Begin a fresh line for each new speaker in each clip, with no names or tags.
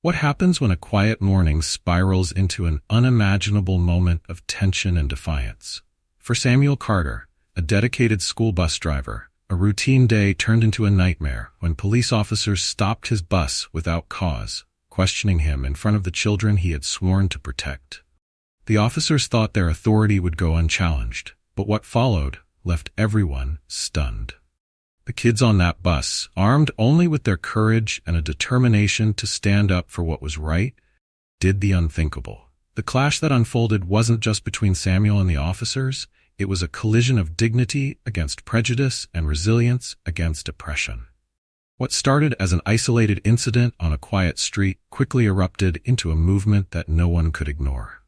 What happens when a quiet morning spirals into an unimaginable moment of tension and defiance? For Samuel Carter, a dedicated school bus driver, a routine day turned into a nightmare when police officers stopped his bus without cause, questioning him in front of the children he had sworn to protect. The officers thought their authority would go unchallenged, but what followed left everyone stunned. The kids on that bus, armed only with their courage and a determination to stand up for what was right, did the unthinkable. The clash that unfolded wasn't just between Samuel and the officers, it was a collision of dignity against prejudice and resilience against oppression. What started as an isolated incident on a quiet street quickly erupted into a movement that no one could ignore.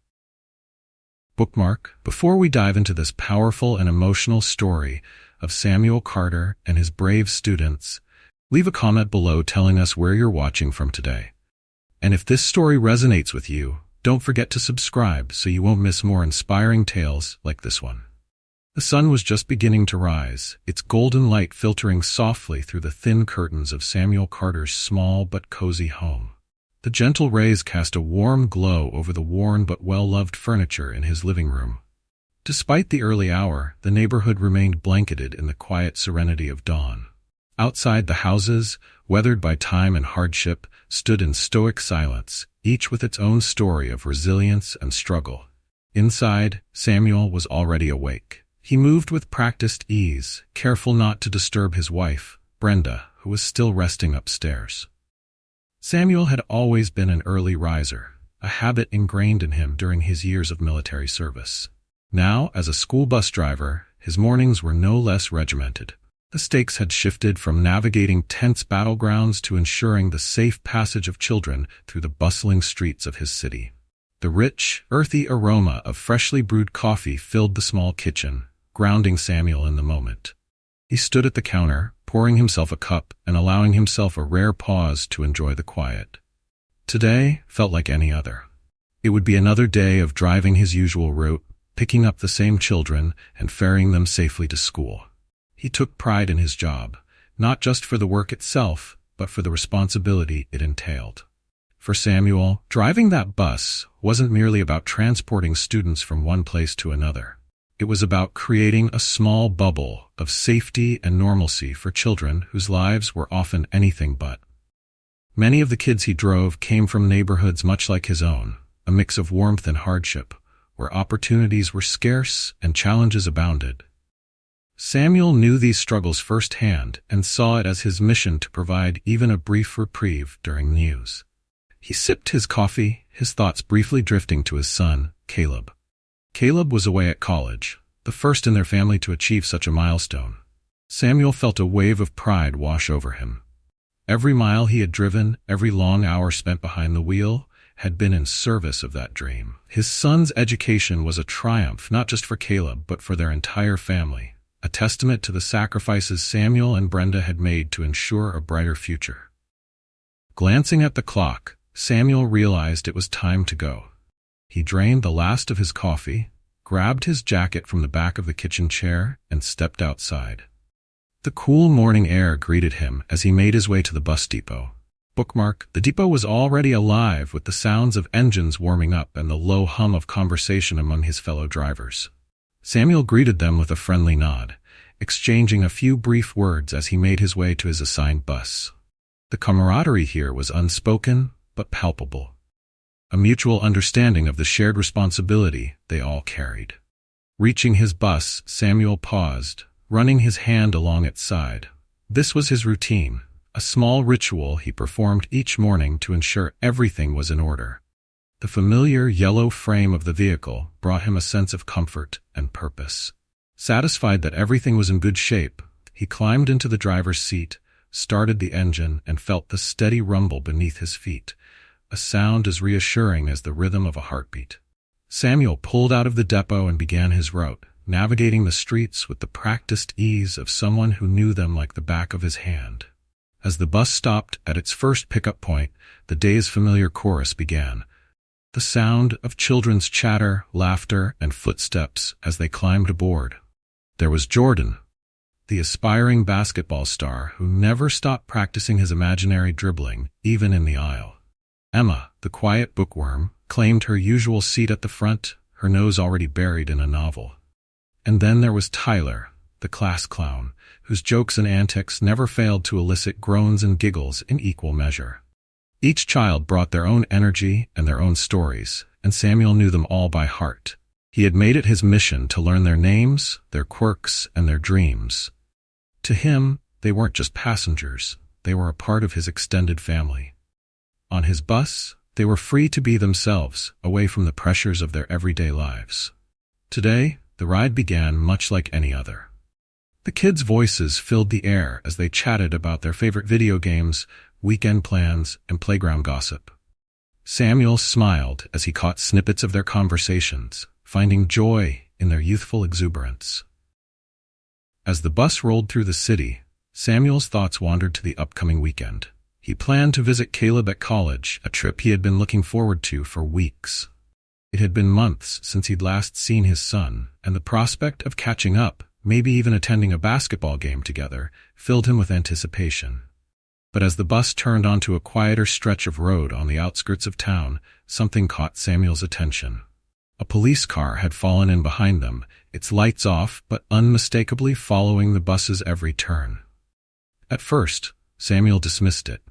Bookmark, before we dive into this powerful and emotional story of Samuel Carter and his brave students, leave a comment below telling us where you're watching from today. And if this story resonates with you, don't forget to subscribe so you won't miss more inspiring tales like this one. The sun was just beginning to rise, its golden light filtering softly through the thin curtains of Samuel Carter's small but cozy home. The gentle rays cast a warm glow over the worn but well-loved furniture in his living room. Despite the early hour, the neighborhood remained blanketed in the quiet serenity of dawn. Outside, the houses, weathered by time and hardship, stood in stoic silence, each with its own story of resilience and struggle. Inside, Samuel was already awake. He moved with practiced ease, careful not to disturb his wife, Brenda, who was still resting upstairs. Samuel had always been an early riser, a habit ingrained in him during his years of military service. Now, as a school bus driver, his mornings were no less regimented. The stakes had shifted from navigating tense battlegrounds to ensuring the safe passage of children through the bustling streets of his city. The rich, earthy aroma of freshly brewed coffee filled the small kitchen, grounding Samuel in the moment. He stood at the counter, pouring himself a cup and allowing himself a rare pause to enjoy the quiet. Today felt like any other. It would be another day of driving his usual route, picking up the same children and ferrying them safely to school. He took pride in his job, not just for the work itself, but for the responsibility it entailed. For Samuel, driving that bus wasn't merely about transporting students from one place to another. It was about creating a small bubble of safety and normalcy for children whose lives were often anything but. Many of the kids he drove came from neighborhoods much like his own, a mix of warmth and hardship, where opportunities were scarce and challenges abounded. Samuel knew these struggles firsthand and saw it as his mission to provide even a brief reprieve during news. He sipped his coffee, his thoughts briefly drifting to his son, Caleb. Caleb was away at college, the first in their family to achieve such a milestone. Samuel felt a wave of pride wash over him. Every mile he had driven, every long hour spent behind the wheel, had been in service of that dream. His son's education was a triumph not just for Caleb but for their entire family, a testament to the sacrifices Samuel and Brenda had made to ensure a brighter future. Glancing at the clock, Samuel realized it was time to go. He drained the last of his coffee, grabbed his jacket from the back of the kitchen chair, and stepped outside. The cool morning air greeted him as he made his way to the bus depot. Bookmark, the depot was already alive with the sounds of engines warming up and the low hum of conversation among his fellow drivers. Samuel greeted them with a friendly nod, exchanging a few brief words as he made his way to his assigned bus. The camaraderie here was unspoken but palpable, a mutual understanding of the shared responsibility they all carried. Reaching his bus, Samuel paused, running his hand along its side. This was his routine, a small ritual he performed each morning to ensure everything was in order. The familiar yellow frame of the vehicle brought him a sense of comfort and purpose. Satisfied that everything was in good shape, he climbed into the driver's seat, started the engine, and felt the steady rumble beneath his feet, a sound as reassuring as the rhythm of a heartbeat. Samuel pulled out of the depot and began his route, navigating the streets with the practiced ease of someone who knew them like the back of his hand. As the bus stopped at its first pickup point, the day's familiar chorus began, the sound of children's chatter, laughter, and footsteps as they climbed aboard. There was Jordan, the aspiring basketball star who never stopped practicing his imaginary dribbling, even in the aisle. Emma, the quiet bookworm, claimed her usual seat at the front, her nose already buried in a novel. And then there was Tyler, the class clown, whose jokes and antics never failed to elicit groans and giggles in equal measure. Each child brought their own energy and their own stories, and Samuel knew them all by heart. He had made it his mission to learn their names, their quirks, and their dreams. To him, they weren't just passengers, they were a part of his extended family. On his bus, they were free to be themselves, away from the pressures of their everyday lives. Today, the ride began much like any other. The kids' voices filled the air as they chatted about their favorite video games, weekend plans, and playground gossip. Samuel smiled as he caught snippets of their conversations, finding joy in their youthful exuberance. As the bus rolled through the city, Samuel's thoughts wandered to the upcoming weekend. He planned to visit Caleb at college, a trip he had been looking forward to for weeks. It had been months since he'd last seen his son, and the prospect of catching up, maybe even attending a basketball game together, filled him with anticipation. But as the bus turned onto a quieter stretch of road on the outskirts of town, something caught Samuel's attention. A police car had fallen in behind them, its lights off but unmistakably following the bus's every turn. At first, Samuel dismissed it.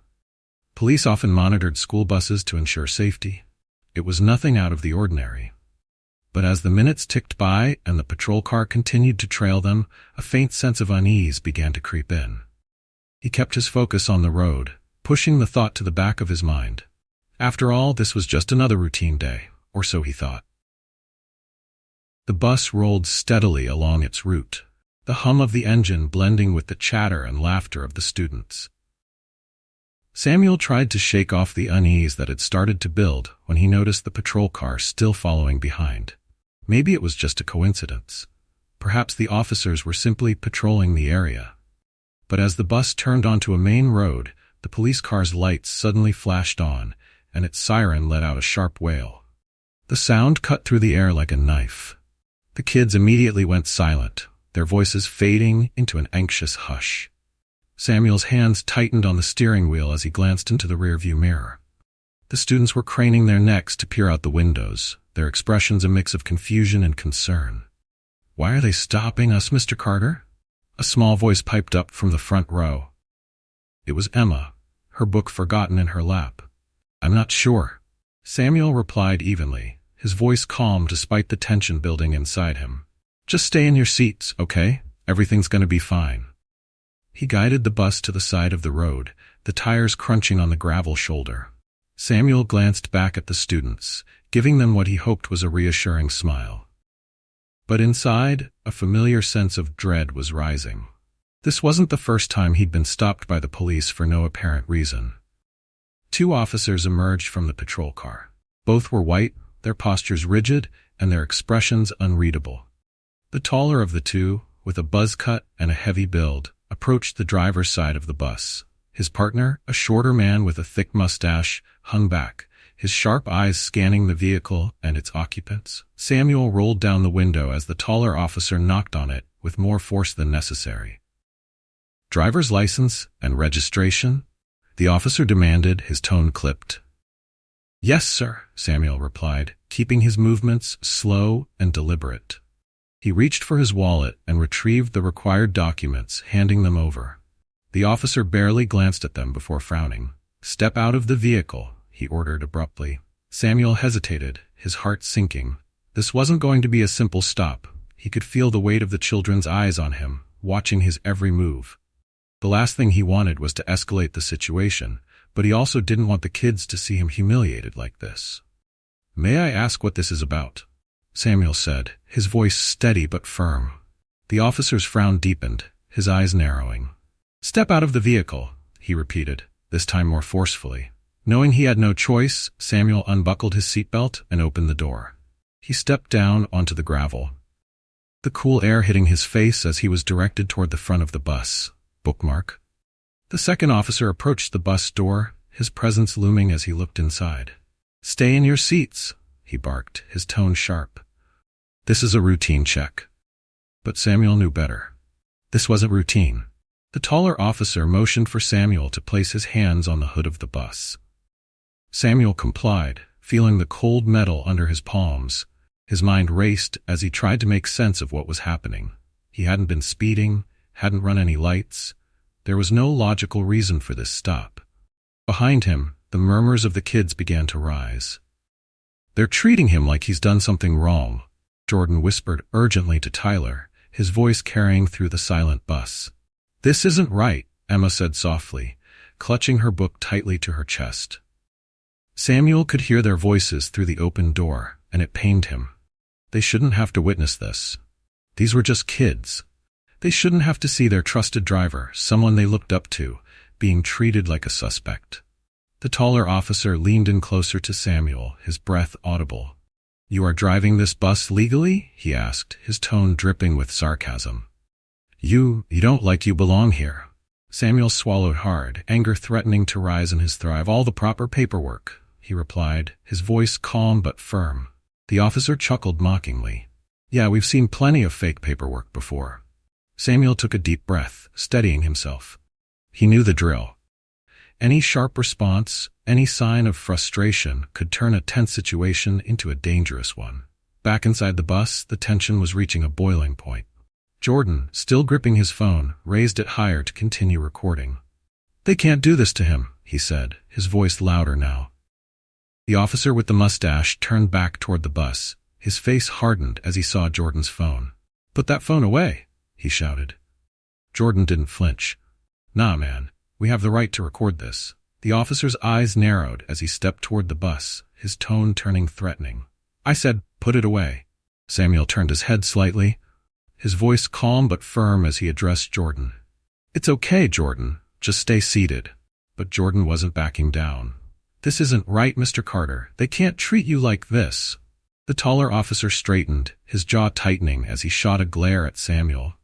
Police often monitored school buses to ensure safety. It was nothing out of the ordinary. But as the minutes ticked by and the patrol car continued to trail them, a faint sense of unease began to creep in. He kept his focus on the road, pushing the thought to the back of his mind. After all, this was just another routine day, or so he thought. The bus rolled steadily along its route, the hum of the engine blending with the chatter and laughter of the students. Samuel tried to shake off the unease that had started to build when he noticed the patrol car still following behind. Maybe it was just a coincidence. Perhaps the officers were simply patrolling the area. But as the bus turned onto a main road, the police car's lights suddenly flashed on, and its siren let out a sharp wail. The sound cut through the air like a knife. The kids immediately went silent, their voices fading into an anxious hush. Samuel's hands tightened on the steering wheel as he glanced into the rearview mirror. The students were craning their necks to peer out the windows, their expressions a mix of confusion and concern. "Why are they stopping us, Mr. Carter?" A small voice piped up from the front row. It was Emma, her book forgotten in her lap. "I'm not sure," Samuel replied evenly, his voice calm despite the tension building inside him. "Just stay in your seats, okay? Everything's gonna be fine." He guided the bus to the side of the road, the tires crunching on the gravel shoulder. Samuel glanced back at the students, giving them what he hoped was a reassuring smile. But inside, a familiar sense of dread was rising. This wasn't the first time he'd been stopped by the police for no apparent reason. Two officers emerged from the patrol car. Both were white, their postures rigid, and their expressions unreadable. The taller of the two, with a buzz cut and a heavy build, approached the driver's side of the bus. His partner, a shorter man with a thick mustache, hung back, his sharp eyes scanning the vehicle and its occupants. Samuel rolled down the window as the taller officer knocked on it with more force than necessary. "Driver's license and registration?" the officer demanded, his tone clipped. "Yes, sir," Samuel replied, keeping his movements slow and deliberate. He reached for his wallet and retrieved the required documents, handing them over. The officer barely glanced at them before frowning. "Step out of the vehicle," he ordered abruptly. Samuel hesitated, his heart sinking. This wasn't going to be a simple stop. He could feel the weight of the children's eyes on him, watching his every move. The last thing he wanted was to escalate the situation, but he also didn't want the kids to see him humiliated like this. "May I ask what this is about?" Samuel said, his voice steady but firm. The officer's frown deepened, his eyes narrowing. "Step out of the vehicle," he repeated, this time more forcefully. Knowing he had no choice, Samuel unbuckled his seatbelt and opened the door. He stepped down onto the gravel, the cool air hitting his face as he was directed toward the front of the bus. Bookmark. The second officer approached the bus door, his presence looming as he looked inside. "Stay in your seats," he barked, his tone sharp. "This is a routine check." But Samuel knew better. This wasn't routine. The taller officer motioned for Samuel to place his hands on the hood of the bus. Samuel complied, feeling the cold metal under his palms. His mind raced as he tried to make sense of what was happening. He hadn't been speeding, hadn't run any lights. There was no logical reason for this stop. Behind him, the murmurs of the kids began to rise. "They're treating him like he's done something wrong," Jordan whispered urgently to Tyler, his voice carrying through the silent bus. "This isn't right," Emma said softly, clutching her book tightly to her chest. Samuel could hear their voices through the open door, and it pained him. They shouldn't have to witness this. These were just kids. They shouldn't have to see their trusted driver, someone they looked up to, being treated like a suspect. The taller officer leaned in closer to Samuel, his breath audible. "You are driving this bus legally?" he asked, his tone dripping with sarcasm. You don't like you belong here." Samuel swallowed hard, anger threatening to rise in his throat. "All the proper paperwork," he replied, his voice calm but firm. The officer chuckled mockingly. "Yeah, we've seen plenty of fake paperwork before." Samuel took a deep breath, steadying himself. He knew the drill. Any sharp response, any sign of frustration could turn a tense situation into a dangerous one. Back inside the bus, the tension was reaching a boiling point. Jordan, still gripping his phone, raised it higher to continue recording. "They can't do this to him," he said, his voice louder now. The officer with the mustache turned back toward the bus. His face hardened as he saw Jordan's phone. "Put that phone away," he shouted. Jordan didn't flinch. "Nah, man, we have the right to record this." The officer's eyes narrowed as he stepped toward the bus, his tone turning threatening. "I said, put it away." Samuel turned his head slightly, his voice calm but firm as he addressed Jordan. "It's okay, Jordan. Just stay seated." But Jordan wasn't backing down. "This isn't right, Mr. Carter. They can't treat you like this." The taller officer straightened, his jaw tightening as he shot a glare at Samuel.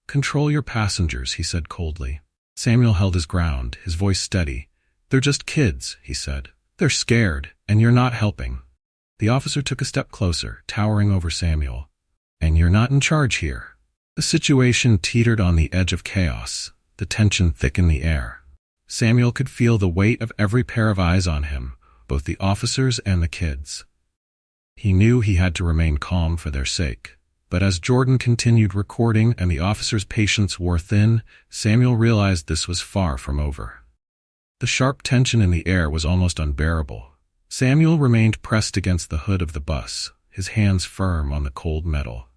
"Control your passengers," he said coldly. Samuel held his ground, his voice steady. "They're just kids," he said. "They're scared, and you're not helping." The officer took a step closer, towering over Samuel. "And you're not in charge here." The situation teetered on the edge of chaos. The tension thickened the air. Samuel could feel the weight of every pair of eyes on him, both the officers and the kids. He knew he had to remain calm for their sake. But as Jordan continued recording and the officer's patience wore thin, Samuel realized this was far from over. The sharp tension in the air was almost unbearable. Samuel remained pressed against the hood of the bus, his hands firm on the cold metal.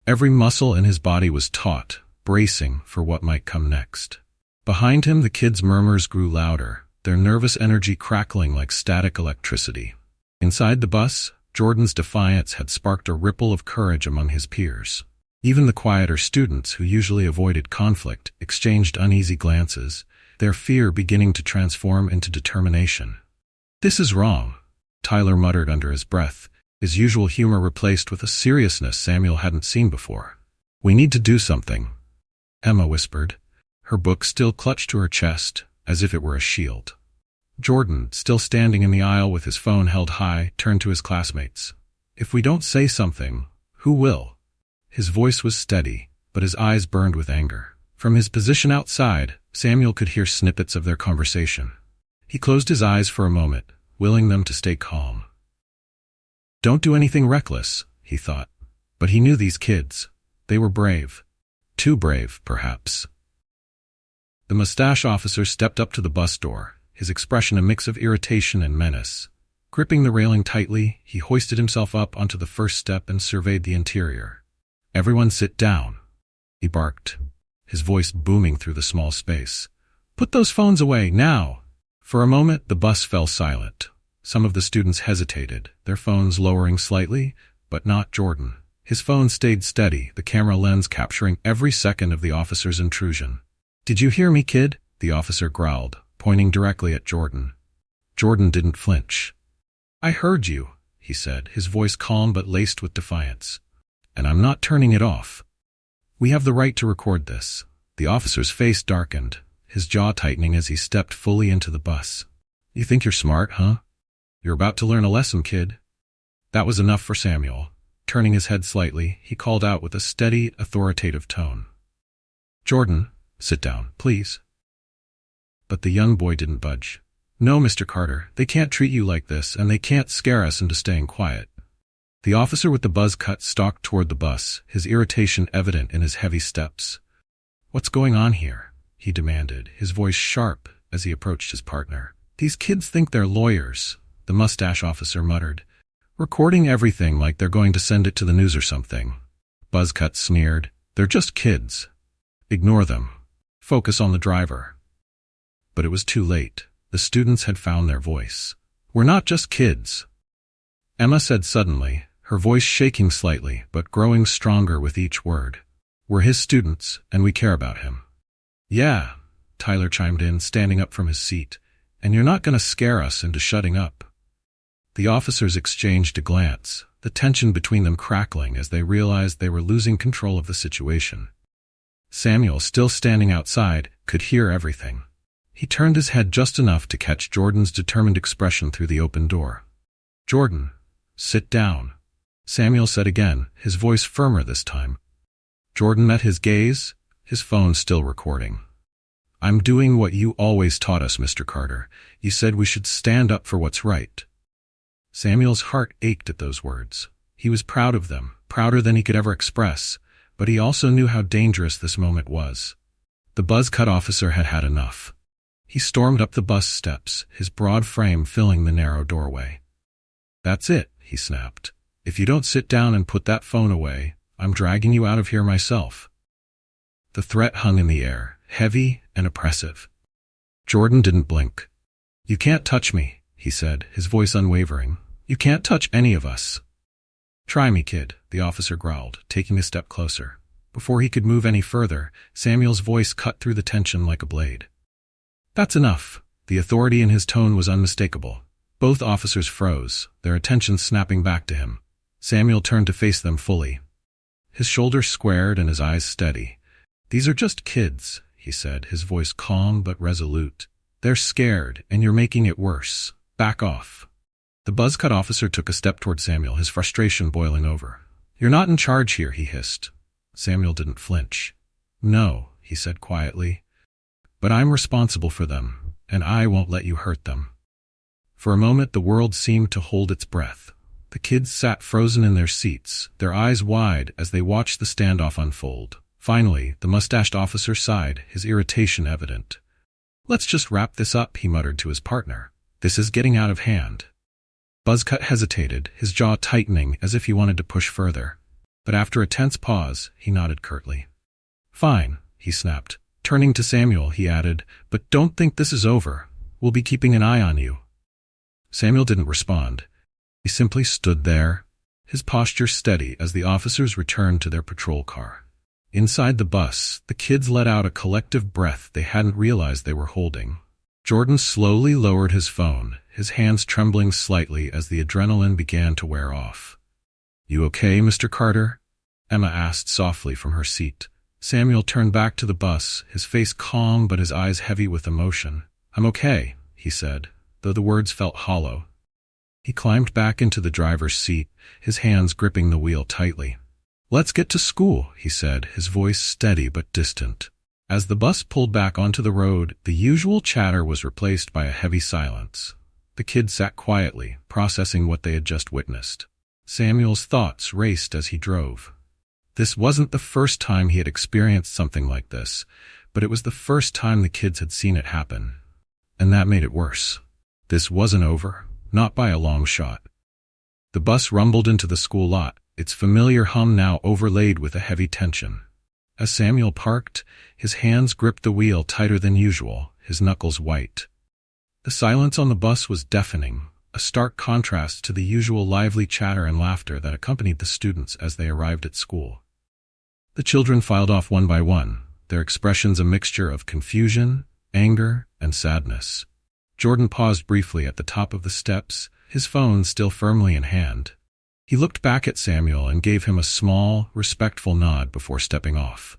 Every muscle in his body was taut, bracing for what might come next. Behind him, the kids' murmurs grew louder, their nervous energy crackling like static electricity. Inside the bus, Jordan's defiance had sparked a ripple of courage among his peers. Even the quieter students, who usually avoided conflict, exchanged uneasy glances, their fear beginning to transform into determination. "This is wrong," Tyler muttered under his breath, his usual humor replaced with a seriousness Samuel hadn't seen before. "We need to do something," Emma whispered, her book still clutched to her chest, as if it were a shield. Jordan, still standing in the aisle with his phone held high, turned to his classmates. "If we don't say something, who will?" His voice was steady, but his eyes burned with anger. From his position outside, Samuel could hear snippets of their conversation. He closed his eyes for a moment, willing them to stay calm. "Don't do anything reckless," he thought. But he knew these kids. They were brave. Too brave, perhaps. The mustache officer stepped up to the bus door, his expression a mix of irritation and menace. Gripping the railing tightly, he hoisted himself up onto the first step and surveyed the interior. "Everyone sit down," he barked, his voice booming through the small space. "Put those phones away, now!" For a moment, the bus fell silent. Some of the students hesitated, their phones lowering slightly, but not Jordan. His phone stayed steady, the camera lens capturing every second of the officer's intrusion. "Did you hear me, kid?" the officer growled, pointing directly at Jordan. Jordan didn't flinch. "I heard you," he said, his voice calm but laced with defiance. "And I'm not turning it off. We have the right to record this." The officer's face darkened, his jaw tightening as he stepped fully into the bus. "You think you're smart, huh? You're about to learn a lesson, kid." That was enough for Samuel. Turning his head slightly, he called out with a steady, authoritative tone. "Jordan, sit down, please." But the young boy didn't budge. No, Mr. Carter, they can't treat you like this, and they can't scare us into staying quiet. The officer with the buzz cut stalked toward the bus, his irritation evident in his heavy steps. What's going on here? He demanded, his voice sharp as he approached his partner. These kids think they're lawyers, the mustache officer muttered, recording everything like they're going to send it to the news or something. Buzzcut sneered. They're just kids. Ignore them. Focus on the driver. But it was too late. The students had found their voice. We're not just kids, Emma said suddenly, her voice shaking slightly but growing stronger with each word. We're his students, and we care about him. Yeah, Tyler chimed in, standing up from his seat, and you're not going to scare us into shutting up. The officers exchanged a glance, the tension between them crackling as they realized they were losing control of the situation. Samuel, still standing outside, could hear everything. He turned his head just enough to catch Jordan's determined expression through the open door. Jordan, sit down, Samuel said again, his voice firmer this time. Jordan met his gaze, his phone still recording. I'm doing what you always taught us, Mr. Carter. You said we should stand up for what's right. Samuel's heart ached at those words. He was proud of them, prouder than he could ever express, but he also knew how dangerous this moment was. The buzz-cut officer had had enough. He stormed up the bus steps, his broad frame filling the narrow doorway. That's it, he snapped. If you don't sit down and put that phone away, I'm dragging you out of here myself. The threat hung in the air, heavy and oppressive. Jordan didn't blink. You can't touch me, he said, his voice unwavering. You can't touch any of us. Try me, kid, the officer growled, taking a step closer. Before he could move any further, Samuel's voice cut through the tension like a blade. That's enough. The authority in his tone was unmistakable. Both officers froze, their attention snapping back to him. Samuel turned to face them fully. His shoulders squared and his eyes steady. These are just kids, he said, his voice calm but resolute. They're scared, and you're making it worse. Back off. The buzz-cut officer took a step toward Samuel, his frustration boiling over. You're not in charge here, he hissed. Samuel didn't flinch. No, he said quietly. But I'm responsible for them, and I won't let you hurt them. For a moment the world seemed to hold its breath. The kids sat frozen in their seats, their eyes wide as they watched the standoff unfold. Finally, the mustached officer sighed, his irritation evident. Let's just wrap this up, he muttered to his partner. This is getting out of hand. Buzzcut hesitated, his jaw tightening as if he wanted to push further. But after a tense pause, he nodded curtly. Fine, he snapped. Turning to Samuel, he added, but don't think this is over. We'll be keeping an eye on you. Samuel didn't respond. He simply stood there, his posture steady as the officers returned to their patrol car. Inside the bus, the kids let out a collective breath they hadn't realized they were holding. Jordan slowly lowered his phone, his hands trembling slightly as the adrenaline began to wear off. You okay, Mr. Carter? Emma asked softly from her seat. Samuel turned back to the bus, his face calm but his eyes heavy with emotion. I'm okay, he said, though the words felt hollow. He climbed back into the driver's seat, his hands gripping the wheel tightly. Let's get to school, he said, his voice steady but distant. As the bus pulled back onto the road, the usual chatter was replaced by a heavy silence. The kids sat quietly, processing what they had just witnessed. Samuel's thoughts raced as he drove. This wasn't the first time he had experienced something like this, but it was the first time the kids had seen it happen. And that made it worse. This wasn't over, not by a long shot. The bus rumbled into the school lot, its familiar hum now overlaid with a heavy tension. As Samuel parked, his hands gripped the wheel tighter than usual, his knuckles white. The silence on the bus was deafening, a stark contrast to the usual lively chatter and laughter that accompanied the students as they arrived at school. The children filed off one by one, their expressions a mixture of confusion, anger, and sadness. Jordan paused briefly at the top of the steps, his phone still firmly in hand. He looked back at Samuel and gave him a small, respectful nod before stepping off.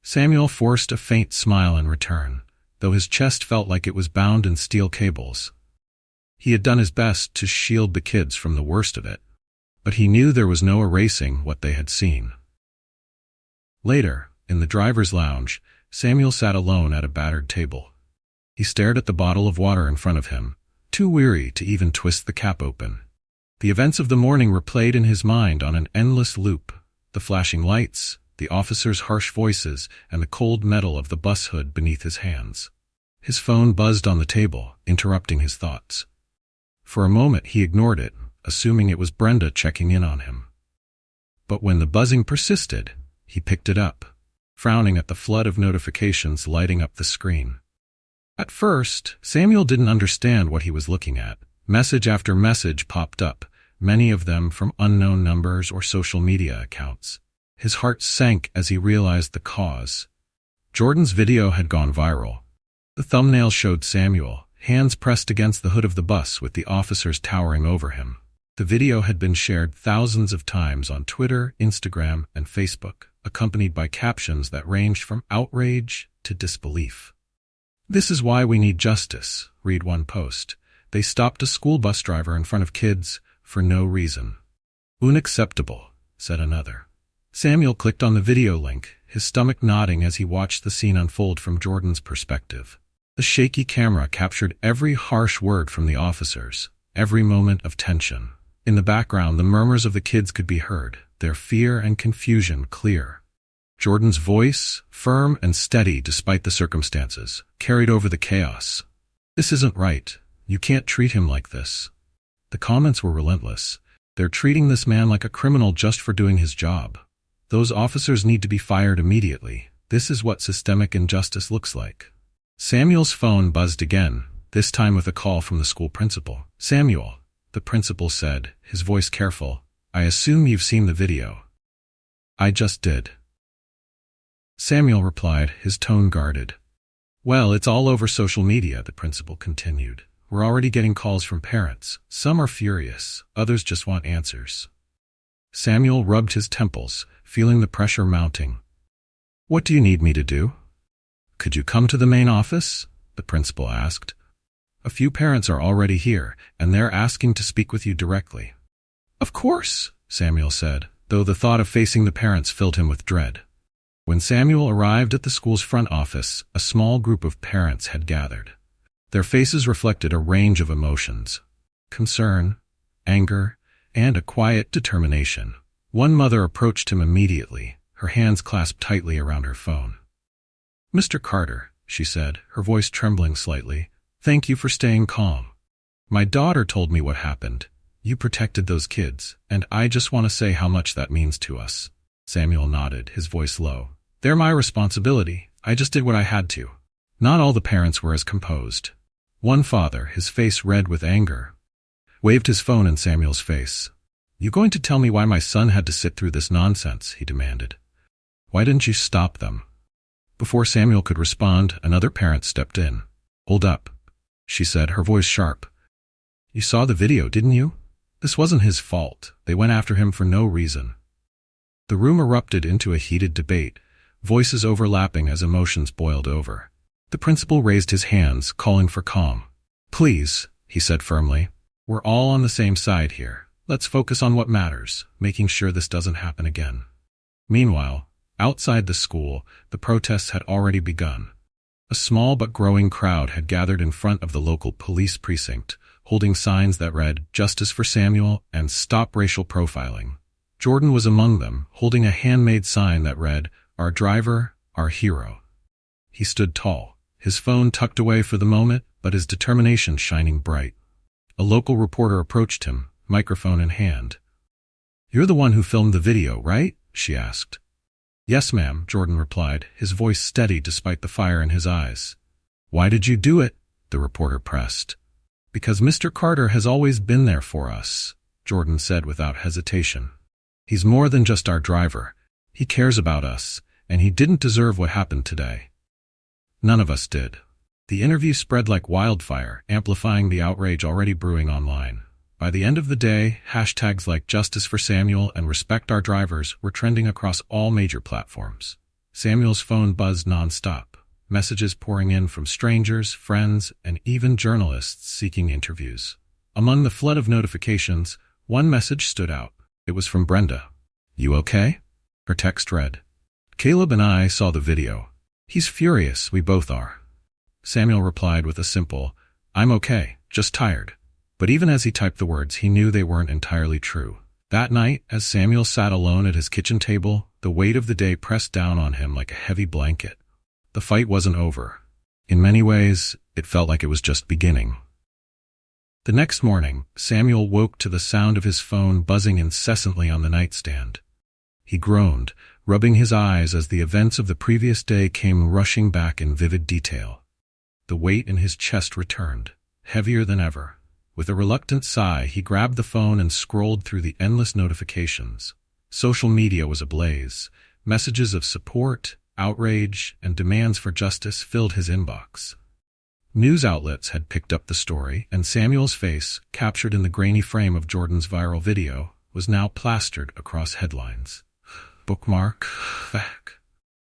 Samuel forced a faint smile in return, though his chest felt like it was bound in steel cables. He had done his best to shield the kids from the worst of it, but he knew there was no erasing what they had seen. Later, in the driver's lounge, Samuel sat alone at a battered table. He stared at the bottle of water in front of him, too weary to even twist the cap open. The events of the morning replayed in his mind on an endless loop: the flashing lights, the officers' harsh voices, and the cold metal of the bus hood beneath his hands. His phone buzzed on the table, interrupting his thoughts. For a moment he ignored it, assuming it was Brenda checking in on him. But when the buzzing persisted, he picked it up, frowning at the flood of notifications lighting up the screen. At first, Samuel didn't understand what he was looking at. Message after message popped up, many of them from unknown numbers or social media accounts. His heart sank as he realized the cause. Jordan's video had gone viral. The thumbnail showed Samuel, hands pressed against the hood of the bus with the officers towering over him. The video had been shared thousands of times on Twitter, Instagram, and Facebook, accompanied by captions that ranged from outrage to disbelief. "This is why we need justice," read one post. "They stopped a school bus driver in front of kids for no reason." "Unacceptable," said another. Samuel clicked on the video link, his stomach nodding as he watched the scene unfold from Jordan's perspective. The shaky camera captured every harsh word from the officers, every moment of tension. In the background, the murmurs of the kids could be heard, their fear and confusion clear. Jordan's voice, firm and steady despite the circumstances, carried over the chaos. "This isn't right. You can't treat him like this." The comments were relentless. "They're treating this man like a criminal just for doing his job. Those officers need to be fired immediately. This is what systemic injustice looks like." Samuel's phone buzzed again, this time with a call from the school principal. "Samuel," the principal said, his voice careful, "I assume you've seen the video." "I just did." Samuel replied, his tone guarded. "Well, it's all over social media," the principal continued. "We're already getting calls from parents. Some are furious, others just want answers." Samuel rubbed his temples, feeling the pressure mounting. "What do you need me to do?" "Could you come to the main office?" the principal asked. "A few parents are already here, and they're asking to speak with you directly." "Of course," Samuel said, though the thought of facing the parents filled him with dread. When Samuel arrived at the school's front office, a small group of parents had gathered. Their faces reflected a range of emotions: concern, anger, and a quiet determination. One mother approached him immediately, her hands clasped tightly around her phone. "Mr. Carter," she said, her voice trembling slightly, "thank you for staying calm. My daughter told me what happened. You protected those kids, and I just want to say how much that means to us." Samuel nodded, his voice low. "They're my responsibility. I just did what I had to." Not all the parents were as composed. One father, his face red with anger, waved his phone in Samuel's face. "You going to tell me why my son had to sit through this nonsense?" he demanded. "Why didn't you stop them?" Before Samuel could respond, another parent stepped in. "Hold up," she said, her voice sharp. "You saw the video, didn't you? This wasn't his fault. They went after him for no reason." The room erupted into a heated debate, voices overlapping as emotions boiled over. The principal raised his hands, calling for calm. "Please," he said firmly, "we're all on the same side here. Let's focus on what matters, making sure this doesn't happen again." Meanwhile, outside the school, the protests had already begun. A small but growing crowd had gathered in front of the local police precinct, holding signs that read, "Justice for Samuel" and "Stop Racial Profiling." Jordan was among them, holding a handmade sign that read, "Our driver, our hero." He stood tall, his phone tucked away for the moment, but his determination shining bright. A local reporter approached him, microphone in hand. "You're the one who filmed the video, right?" she asked. "Yes, ma'am," Jordan replied, his voice steady despite the fire in his eyes. "Why did you do it?" the reporter pressed. "Because Mr. Carter has always been there for us," Jordan said without hesitation. "He's more than just our driver. He cares about us, and he didn't deserve what happened today." None of us did. The interview spread like wildfire, amplifying the outrage already brewing online. By the end of the day, hashtags like "Justice for Samuel" and "Respect Our Drivers" were trending across all major platforms. Samuel's phone buzzed nonstop, messages pouring in from strangers, friends, and even journalists seeking interviews. Among the flood of notifications, one message stood out. It was from Brenda. "You okay?" her text read. "Caleb and I saw the video. He's furious, we both are." Samuel replied with a simple, "I'm okay, just tired." But even as he typed the words, he knew they weren't entirely true. That night, as Samuel sat alone at his kitchen table, the weight of the day pressed down on him like a heavy blanket. The fight wasn't over. In many ways, it felt like it was just beginning. The next morning, Samuel woke to the sound of his phone buzzing incessantly on the nightstand. He groaned, rubbing his eyes as the events of the previous day came rushing back in vivid detail. The weight in his chest returned, heavier than ever. With a reluctant sigh, he grabbed the phone and scrolled through the endless notifications. Social media was ablaze. Messages of support, outrage, and demands for justice filled his inbox. News outlets had picked up the story, and Samuel's face, captured in the grainy frame of Jordan's viral video, was now plastered across headlines. Bookmark, back.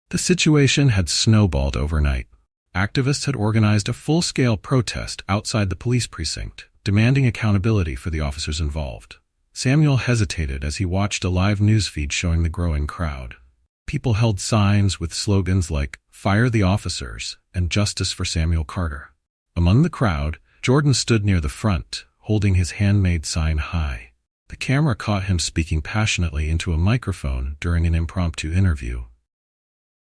The situation had snowballed overnight. Activists had organized a full-scale protest outside the police precinct, demanding accountability for the officers involved. Samuel hesitated as he watched a live newsfeed showing the growing crowd. People held signs with slogans like, "Fire the officers," and "Justice for Samuel Carter." Among the crowd, Jordan stood near the front, holding his handmade sign high. The camera caught him speaking passionately into a microphone during an impromptu interview.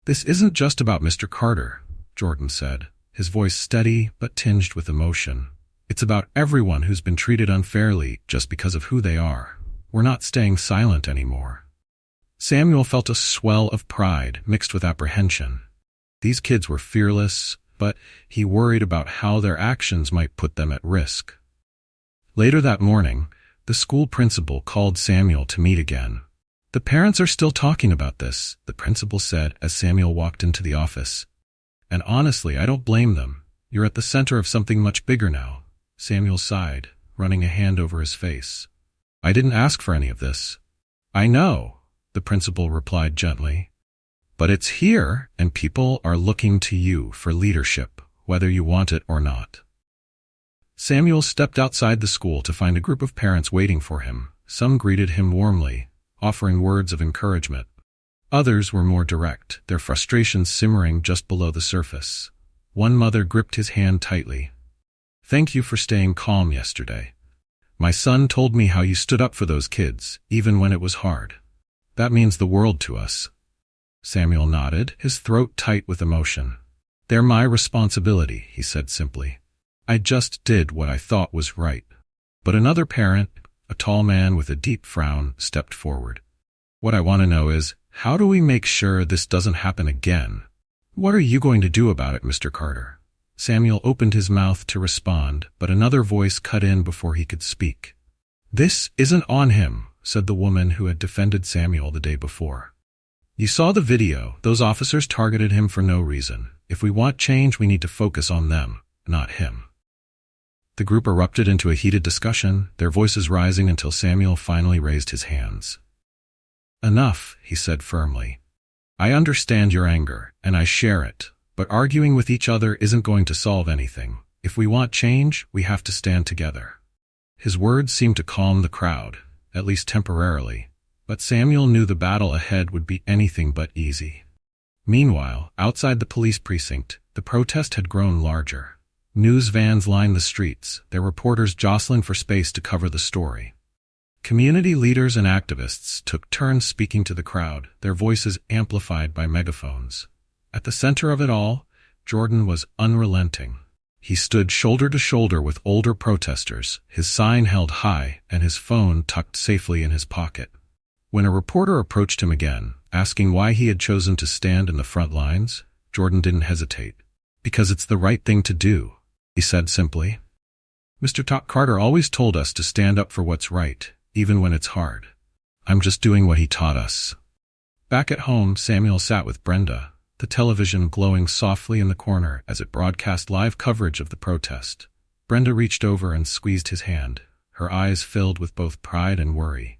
"This isn't just about Mr. Carter," Jordan said, his voice steady but tinged with emotion. "It's about everyone who's been treated unfairly just because of who they are. We're not staying silent anymore." Samuel felt a swell of pride mixed with apprehension. These kids were fearless, but he worried about how their actions might put them at risk. Later that morning, the school principal called Samuel to meet again. "The parents are still talking about this," the principal said as Samuel walked into the office. "And honestly, I don't blame them. You're at the center of something much bigger now." Samuel sighed, running a hand over his face. "I didn't ask for any of this." "I know," the principal replied gently. "But it's here, and people are looking to you for leadership, whether you want it or not." Samuel stepped outside the school to find a group of parents waiting for him. Some greeted him warmly, offering words of encouragement. Others were more direct, their frustrations simmering just below the surface. One mother gripped his hand tightly. "Thank you for staying calm yesterday. My son told me how you stood up for those kids, even when it was hard. That means the world to us." Samuel nodded, his throat tight with emotion. "They're my responsibility," he said simply. "I just did what I thought was right." But another parent, a tall man with a deep frown, stepped forward. "What I want to know is, how do we make sure this doesn't happen again? What are you going to do about it, Mr. Carter?" Samuel opened his mouth to respond, but another voice cut in before he could speak. "This isn't on him," said the woman who had defended Samuel the day before. "You saw the video. Those officers targeted him for no reason. If we want change, we need to focus on them, not him." The group erupted into a heated discussion, their voices rising until Samuel finally raised his hands. "Enough," he said firmly. "I understand your anger, and I share it, but arguing with each other isn't going to solve anything. If we want change, we have to stand together." His words seemed to calm the crowd, at least temporarily, but Samuel knew the battle ahead would be anything but easy. Meanwhile, outside the police precinct, the protest had grown larger. News vans lined the streets, their reporters jostling for space to cover the story. Community leaders and activists took turns speaking to the crowd, their voices amplified by megaphones. At the center of it all, Jordan was unrelenting. He stood shoulder to shoulder with older protesters, his sign held high and his phone tucked safely in his pocket. When a reporter approached him again, asking why he had chosen to stand in the front lines, Jordan didn't hesitate. "Because it's the right thing to do," he said simply. "Mr. Carter always told us to stand up for what's right, even when it's hard. I'm just doing what he taught us." Back at home, Samuel sat with Brenda, the television glowing softly in the corner as it broadcast live coverage of the protest. Brenda reached over and squeezed his hand, her eyes filled with both pride and worry.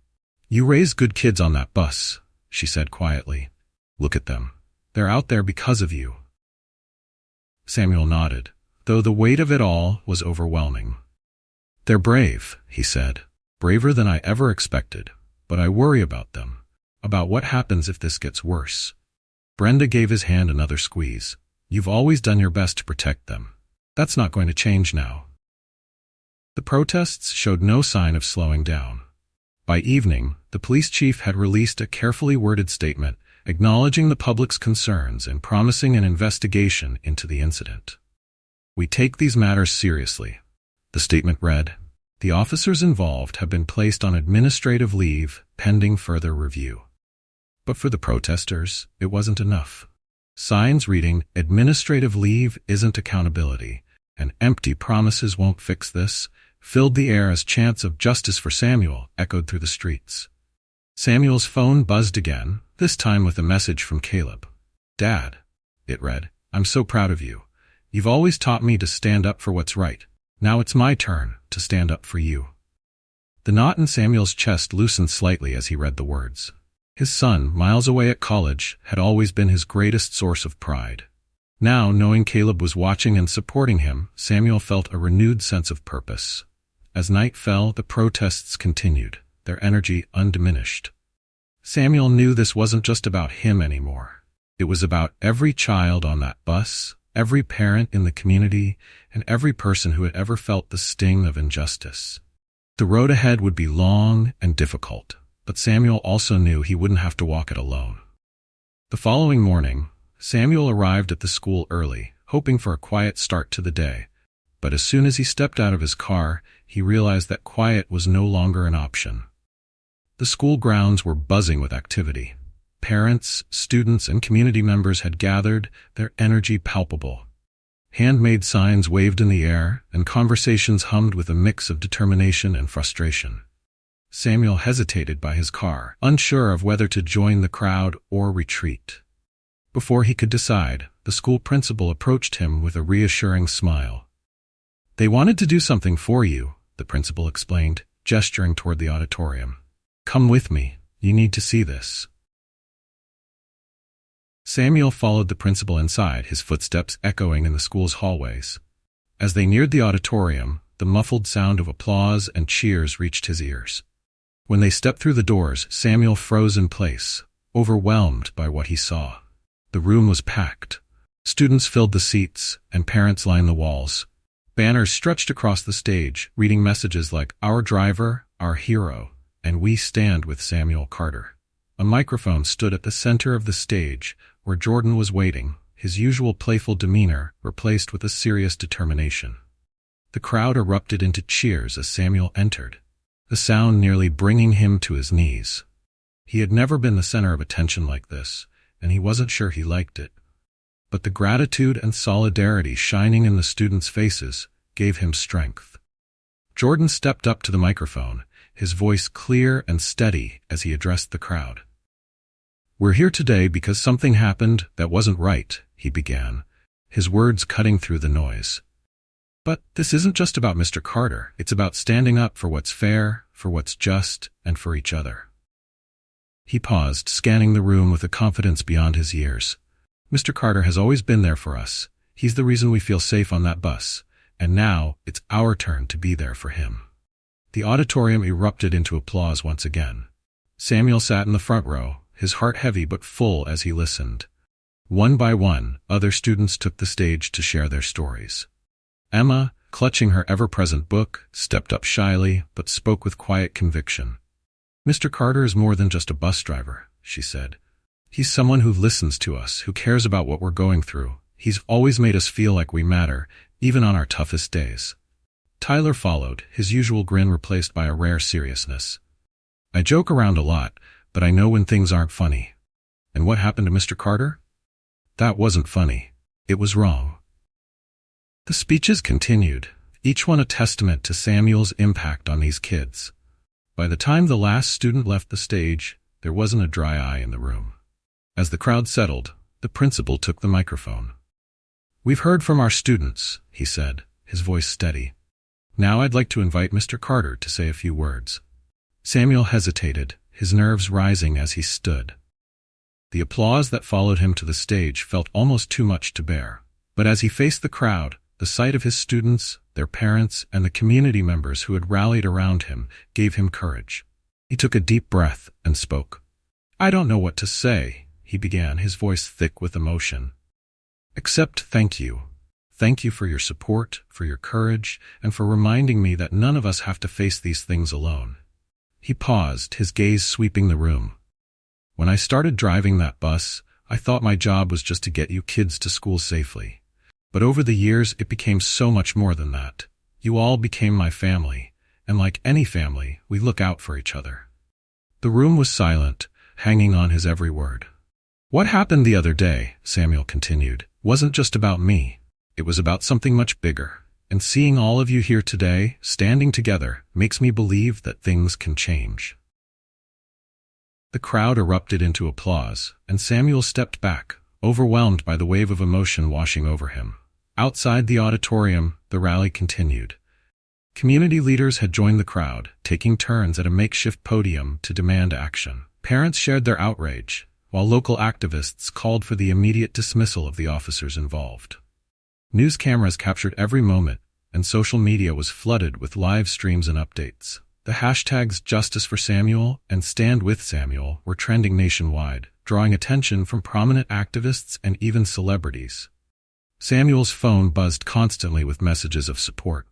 "You raised good kids on that bus," she said quietly. "Look at them. They're out there because of you." Samuel nodded, though the weight of it all was overwhelming. "They're brave," he said, "braver than I ever expected, but I worry about them, about what happens if this gets worse." Brenda gave his hand another squeeze. "You've always done your best to protect them. That's not going to change now. The protests showed no sign of slowing down. By evening, the police chief had released a carefully worded statement acknowledging the public's concerns and promising an investigation into the incident. "We take these matters seriously," the statement read. "The officers involved have been placed on administrative leave pending further review." But for the protesters, it wasn't enough. Signs reading, "Administrative leave isn't accountability," and "Empty promises won't fix this," filled the air as chants of "Justice for Samuel" echoed through the streets. Samuel's phone buzzed again, this time with a message from Caleb. "Dad," it read, "I'm so proud of you. You've always taught me to stand up for what's right. Now it's my turn to stand up for you." The knot in Samuel's chest loosened slightly as he read the words. His son, miles away at college, had always been his greatest source of pride. Now, knowing Caleb was watching and supporting him, Samuel felt a renewed sense of purpose. As night fell, the protests continued, their energy undiminished. Samuel knew this wasn't just about him anymore. It was about every child on that bus, every parent in the community, and every person who had ever felt the sting of injustice. The road ahead would be long and difficult, but Samuel also knew he wouldn't have to walk it alone. The following morning, Samuel arrived at the school early, hoping for a quiet start to the day. But as soon as he stepped out of his car, he realized that quiet was no longer an option. The school grounds were buzzing with activity. Parents, students, and community members had gathered, their energy palpable. Handmade signs waved in the air, and conversations hummed with a mix of determination and frustration. Samuel hesitated by his car, unsure of whether to join the crowd or retreat. Before he could decide, the school principal approached him with a reassuring smile. "They wanted to do something for you," the principal explained, gesturing toward the auditorium. "Come with me. You need to see this." Samuel followed the principal inside, his footsteps echoing in the school's hallways. As they neared the auditorium, the muffled sound of applause and cheers reached his ears. When they stepped through the doors, Samuel froze in place, overwhelmed by what he saw. The room was packed. Students filled the seats, and parents lined the walls. Banners stretched across the stage, reading messages like "Our driver, our hero," and "We stand with Samuel Carter." A microphone stood at the center of the stage, where Jordan was waiting, his usual playful demeanor replaced with a serious determination. The crowd erupted into cheers as Samuel entered, the sound nearly bringing him to his knees. He had never been the center of attention like this, and he wasn't sure he liked it. But the gratitude and solidarity shining in the students' faces gave him strength. Jordan stepped up to the microphone, his voice clear and steady as he addressed the crowd. "We're here today because something happened that wasn't right," he began, his words cutting through the noise. "But this isn't just about Mr. Carter. It's about standing up for what's fair, for what's just, and for each other." He paused, scanning the room with a confidence beyond his years. "Mr. Carter has always been there for us. He's the reason we feel safe on that bus. And now it's our turn to be there for him." The auditorium erupted into applause once again. Samuel sat in the front row, his heart heavy but full as he listened. One by one, other students took the stage to share their stories. Emma, clutching her ever-present book, stepped up shyly but spoke with quiet conviction. "Mr. Carter is more than just a bus driver," she said. "He's someone who listens to us, who cares about what we're going through. He's always made us feel like we matter, even on our toughest days." Tyler followed, his usual grin replaced by a rare seriousness. "I joke around a lot, but I know when things aren't funny." "And what happened to Mr. Carter?" "That wasn't funny. It was wrong." The speeches continued, each one a testament to Samuel's impact on these kids. By the time the last student left the stage, there wasn't a dry eye in the room. As the crowd settled, the principal took the microphone. "We've heard from our students," he said, his voice steady. "Now I'd like to invite Mr. Carter to say a few words." Samuel hesitated, his nerves rising as he stood. The applause that followed him to the stage felt almost too much to bear. But as he faced the crowd, the sight of his students, their parents, and the community members who had rallied around him gave him courage. He took a deep breath and spoke. "I don't know what to say," he began, his voice thick with emotion. "Except thank you. Thank you for your support, for your courage, and for reminding me that none of us have to face these things alone." He paused, his gaze sweeping the room. "When I started driving that bus, I thought my job was just to get you kids to school safely. But over the years, it became so much more than that. You all became my family, and like any family, we look out for each other." The room was silent, hanging on his every word. "What happened the other day," Samuel continued, "wasn't just about me. It was about something much bigger. And seeing all of you here today, standing together, makes me believe that things can change." The crowd erupted into applause, and Samuel stepped back, overwhelmed by the wave of emotion washing over him. Outside the auditorium, the rally continued. Community leaders had joined the crowd, taking turns at a makeshift podium to demand action. Parents shared their outrage, while local activists called for the immediate dismissal of the officers involved. News cameras captured every moment, and social media was flooded with live streams and updates. The hashtags Justice for Samuel and Stand With Samuel were trending nationwide, drawing attention from prominent activists and even celebrities. Samuel's phone buzzed constantly with messages of support.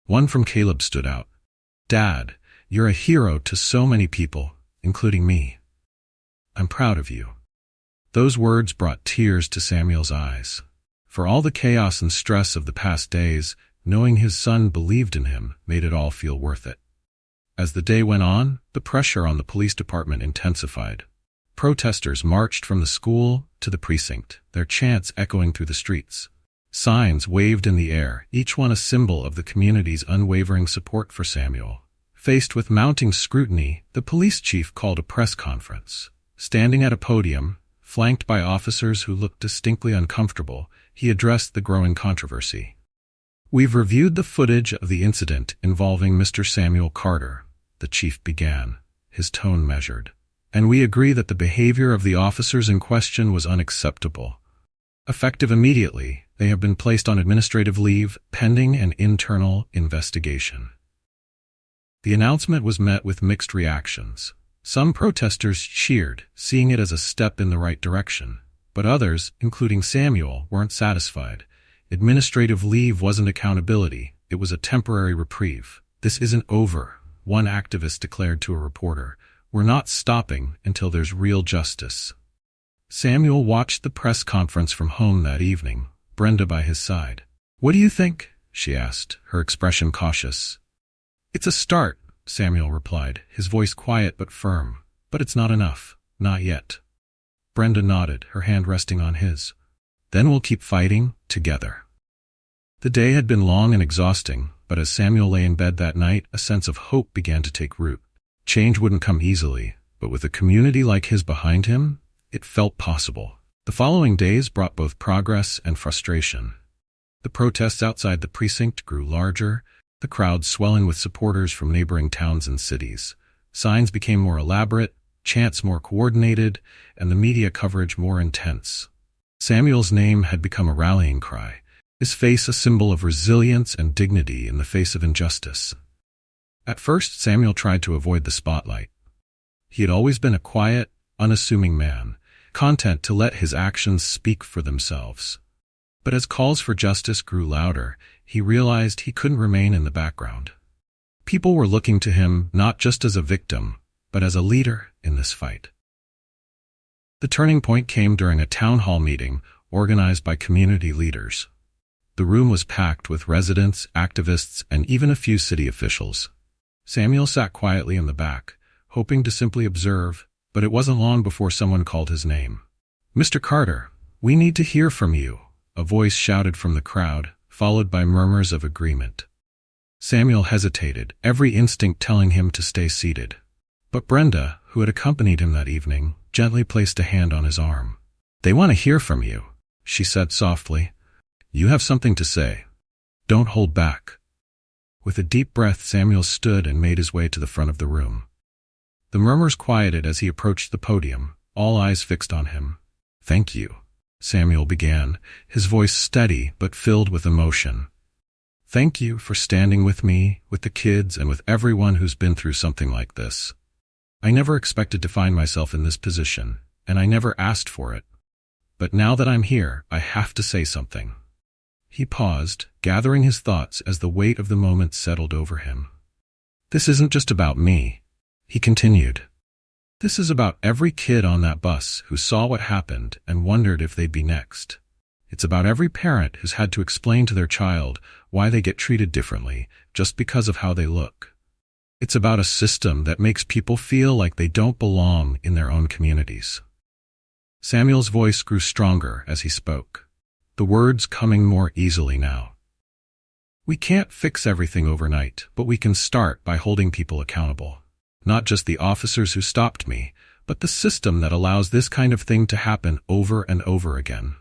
One from Caleb stood out. "Dad, you're a hero to so many people, including me. I'm proud of you." Those words brought tears to Samuel's eyes. For all the chaos and stress of the past days, knowing his son believed in him made it all feel worth it. As the day went on, the pressure on the police department intensified. Protesters marched from the school to the precinct, their chants echoing through the streets. Signs waved in the air, each one a symbol of the community's unwavering support for Samuel. Faced with mounting scrutiny, the police chief called a press conference. Standing at a podium, flanked by officers who looked distinctly uncomfortable, he addressed the growing controversy. "We've reviewed the footage of the incident involving Mr. Samuel Carter," the chief began, his tone measured, "and we agree that the behavior of the officers in question was unacceptable. Effective immediately, they have been placed on administrative leave pending an internal investigation." The announcement was met with mixed reactions. Some protesters cheered, seeing it as a step in the right direction, but others, including Samuel, weren't satisfied. Administrative leave wasn't accountability, it was a temporary reprieve. "This isn't over," one activist declared to a reporter. "We're not stopping until there's real justice." Samuel watched the press conference from home that evening, Brenda by his side. "What do you think?" she asked, her expression cautious. "It's a start," Samuel replied, his voice quiet but firm. "But it's not enough. Not yet." Brenda nodded, her hand resting on his. "Then we'll keep fighting, together." The day had been long and exhausting, but as Samuel lay in bed that night, a sense of hope began to take root. Change wouldn't come easily, but with a community like his behind him, it felt possible. The following days brought both progress and frustration. The protests outside the precinct grew larger, the crowd swelling with supporters from neighboring towns and cities. Signs became more elaborate, chants more coordinated, and the media coverage more intense. Samuel's name had become a rallying cry, his face a symbol of resilience and dignity in the face of injustice. At first, Samuel tried to avoid the spotlight. He had always been a quiet, unassuming man, content to let his actions speak for themselves. But as calls for justice grew louder, he realized he couldn't remain in the background. People were looking to him not just as a victim, but as a leader in this fight. The turning point came during a town hall meeting organized by community leaders. The room was packed with residents, activists, and even a few city officials. Samuel sat quietly in the back, hoping to simply observe, but it wasn't long before someone called his name. "Mr. Carter, we need to hear from you," a voice shouted from the crowd, followed by murmurs of agreement. Samuel hesitated, every instinct telling him to stay seated. But Brenda, who had accompanied him that evening, gently placed a hand on his arm. "They want to hear from you," she said softly. "You have something to say. Don't hold back." With a deep breath, Samuel stood and made his way to the front of the room. The murmurs quieted as he approached the podium, all eyes fixed on him. "Thank you," Samuel began, his voice steady but filled with emotion. "Thank you for standing with me, with the kids, and with everyone who's been through something like this. I never expected to find myself in this position, and I never asked for it. But now that I'm here, I have to say something." He paused, gathering his thoughts as the weight of the moment settled over him. "This isn't just about me," he continued. "This is about every kid on that bus who saw what happened and wondered if they'd be next. It's about every parent who's had to explain to their child why they get treated differently just because of how they look. It's about a system that makes people feel like they don't belong in their own communities." Samuel's voice grew stronger as he spoke, the words coming more easily now. "We can't fix everything overnight, but we can start by holding people accountable. Not just the officers who stopped me, but the system that allows this kind of thing to happen over and over again."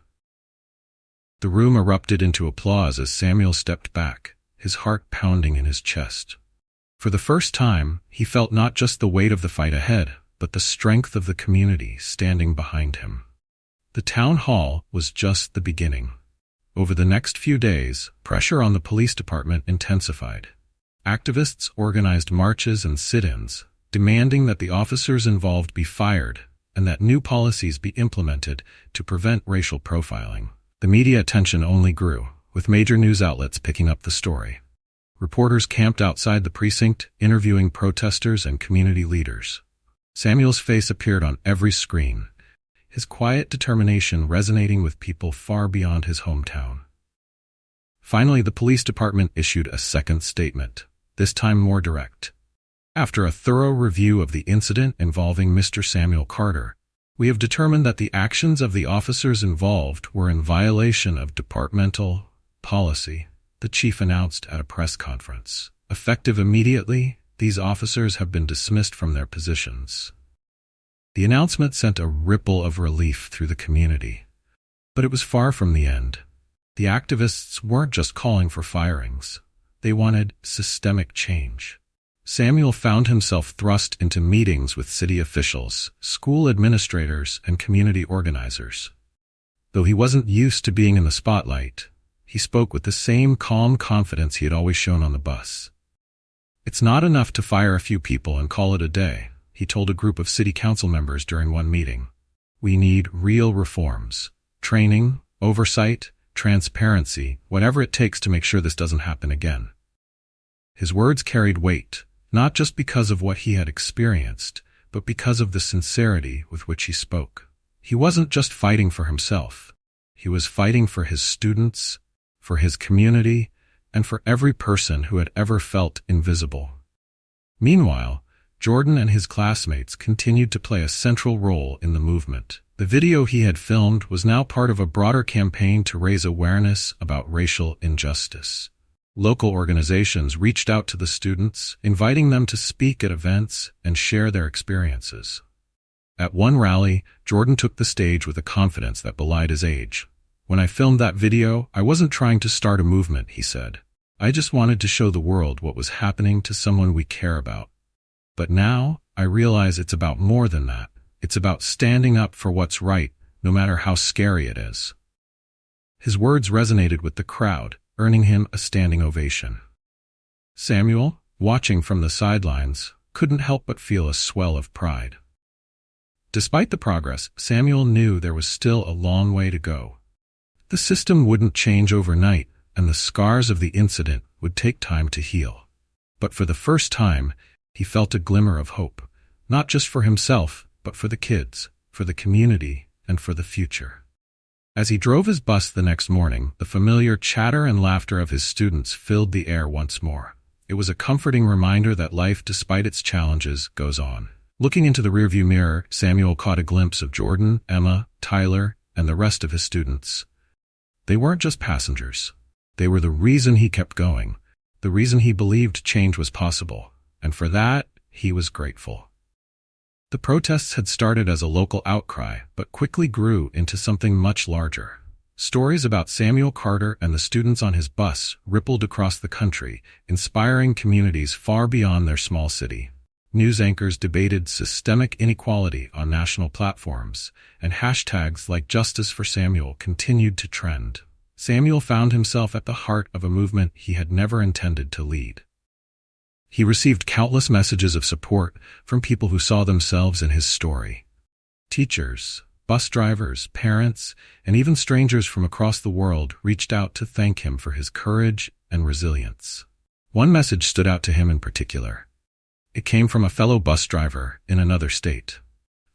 The room erupted into applause as Samuel stepped back, his heart pounding in his chest. For the first time, he felt not just the weight of the fight ahead, but the strength of the community standing behind him. The town hall was just the beginning. Over the next few days, pressure on the police department intensified. Activists organized marches and sit-ins, demanding that the officers involved be fired and that new policies be implemented to prevent racial profiling. The media attention only grew, with major news outlets picking up the story. Reporters camped outside the precinct, interviewing protesters and community leaders. Samuel's face appeared on every screen, his quiet determination resonating with people far beyond his hometown. Finally, the police department issued a second statement, this time more direct. "After a thorough review of the incident involving Mr. Samuel Carter, we have determined that the actions of the officers involved were in violation of departmental policy," the chief announced at a press conference. "Effective immediately, these officers have been dismissed from their positions." The announcement sent a ripple of relief through the community. But it was far from the end. The activists weren't just calling for firings. They wanted systemic change. Samuel found himself thrust into meetings with city officials, school administrators, and community organizers. Though he wasn't used to being in the spotlight, he spoke with the same calm confidence he had always shown on the bus. "It's not enough to fire a few people and call it a day," he told a group of city council members during one meeting. "We need real reforms, training, oversight, transparency, whatever it takes to make sure this doesn't happen again." His words carried weight, not just because of what he had experienced, but because of the sincerity with which he spoke. He wasn't just fighting for himself. He was fighting for his students, for his community, and for every person who had ever felt invisible. Meanwhile, Jordan and his classmates continued to play a central role in the movement. The video he had filmed was now part of a broader campaign to raise awareness about racial injustice. Local organizations reached out to the students, inviting them to speak at events and share their experiences. At one rally, Jordan took the stage with a confidence that belied his age. "When I filmed that video, I wasn't trying to start a movement," he said. "I just wanted to show the world what was happening to someone we care about. But now, I realize it's about more than that. It's about standing up for what's right, no matter how scary it is." His words resonated with the crowd, earning him a standing ovation. Samuel, watching from the sidelines, couldn't help but feel a swell of pride. Despite the progress, Samuel knew there was still a long way to go. The system wouldn't change overnight, and the scars of the incident would take time to heal. But for the first time, he felt a glimmer of hope, not just for himself, but for the kids, for the community, and for the future. As he drove his bus the next morning, the familiar chatter and laughter of his students filled the air once more. It was a comforting reminder that life, despite its challenges, goes on. Looking into the rearview mirror, Samuel caught a glimpse of Jordan, Emma, Tyler, and the rest of his students. They weren't just passengers. They were the reason he kept going, the reason he believed change was possible, and for that, he was grateful. The protests had started as a local outcry, but quickly grew into something much larger. Stories about Samuel Carter and the students on his bus rippled across the country, inspiring communities far beyond their small city. News anchors debated systemic inequality on national platforms, and hashtags like Justice for Samuel continued to trend. Samuel found himself at the heart of a movement he had never intended to lead. He received countless messages of support from people who saw themselves in his story. Teachers, Bus drivers, parents, and even strangers from across the world reached out to thank him for his courage and resilience. One message stood out to him in particular. It came from a fellow bus driver in another state.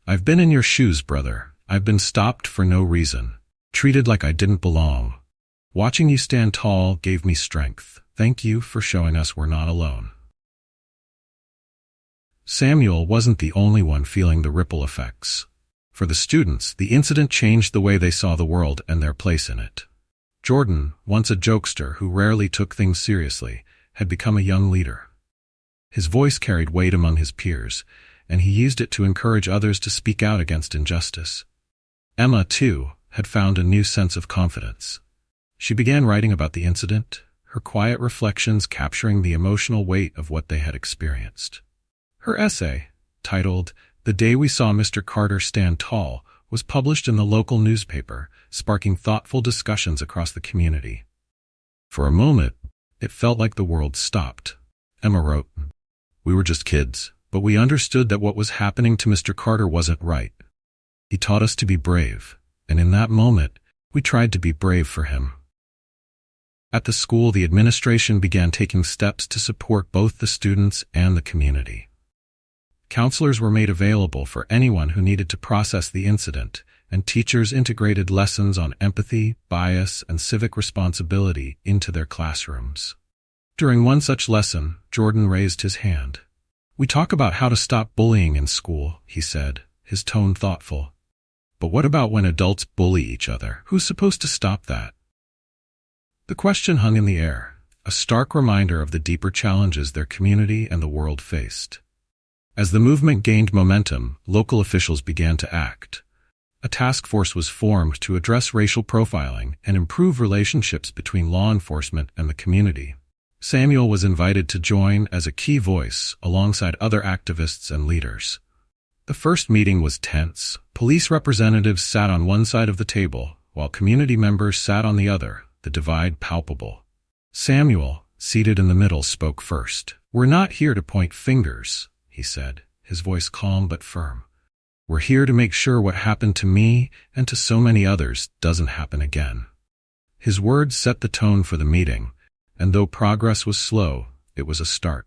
"I've been in your shoes, brother. I've been stopped for no reason, treated like I didn't belong. Watching you stand tall gave me strength. Thank you for showing us we're not alone." Samuel wasn't the only one feeling the ripple effects. For the students, the incident changed the way they saw the world and their place in it. Jordan, once a jokester who rarely took things seriously, had become a young leader. His voice carried weight among his peers, and he used it to encourage others to speak out against injustice. Emma, too, had found a new sense of confidence. She began writing about the incident, her quiet reflections capturing the emotional weight of what they had experienced. Her essay, titled "The Day We Saw Mr. Carter Stand Tall," was published in the local newspaper, sparking thoughtful discussions across the community. For a moment, it felt like the world stopped. Emma wrote, "We were just kids, but we understood that what was happening to Mr. Carter wasn't right. He taught us to be brave, and in that moment, we tried to be brave for him." At the school, the administration began taking steps to support both the students and the community. Counselors were made available for anyone who needed to process the incident, and teachers integrated lessons on empathy, bias, and civic responsibility into their classrooms. During one such lesson, Jordan raised his hand. "We talk about how to stop bullying in school," he said, his tone thoughtful. "But what about when adults bully each other? Who's supposed to stop that?" The question hung in the air, a stark reminder of the deeper challenges their community and the world faced. As the movement gained momentum, local officials began to act. A task force was formed to address racial profiling and improve relationships between law enforcement and the community. Samuel was invited to join as a key voice alongside other activists and leaders. The first meeting was tense. Police representatives sat on one side of the table, while community members sat on the other, the divide palpable. Samuel, seated in the middle, spoke first. "We're not here to point fingers," he said, his voice calm but firm. "We're here to make sure what happened to me and to so many others doesn't happen again." His words set the tone for the meeting, and though progress was slow, it was a start.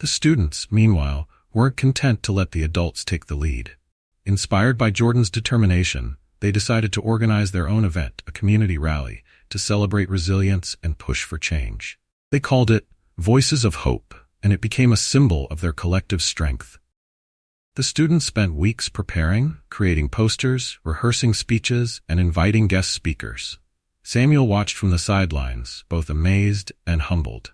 The students, meanwhile, weren't content to let the adults take the lead. Inspired by Jordan's determination, they decided to organize their own event, a community rally, to celebrate resilience and push for change. They called it Voices of Hope, and it became a symbol of their collective strength. The students spent weeks preparing, creating posters, rehearsing speeches, and inviting guest speakers. Samuel watched from the sidelines, both amazed and humbled.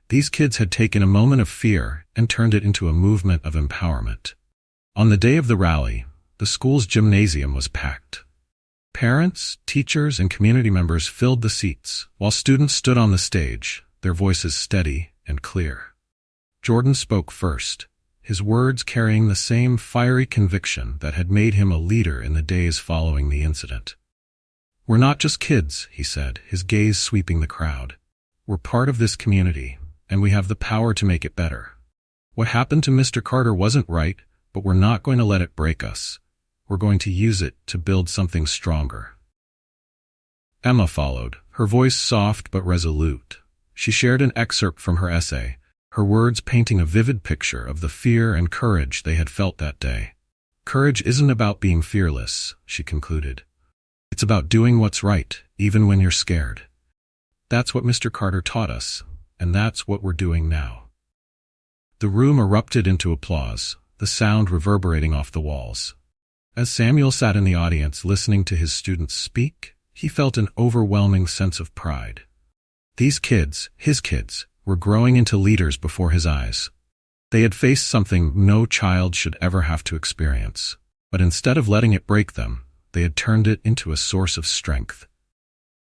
These kids had taken a moment of fear and turned it into a movement of empowerment. On the day of the rally, the school's gymnasium was packed. Parents, teachers, and community members filled the seats, while students stood on the stage, their voices steady and clear. Jordan spoke first, his words carrying the same fiery conviction that had made him a leader in the days following the incident. "We're not just kids," he said, his gaze sweeping the crowd. "We're part of this community, and we have the power to make it better. What happened to Mr. Carter wasn't right, but we're not going to let it break us. We're going to use it to build something stronger." Emma followed, her voice soft but resolute. She shared an excerpt from her essay, her words painting a vivid picture of the fear and courage they had felt that day. "Courage isn't about being fearless," she concluded. "It's about doing what's right, even when you're scared. That's what Mr. Carter taught us, and that's what we're doing now." The room erupted into applause, the sound reverberating off the walls. As Samuel sat in the audience listening to his students speak, he felt an overwhelming sense of pride. These kids, his kids, were growing into leaders before his eyes. They had faced something no child should ever have to experience, but instead of letting it break them, they had turned it into a source of strength.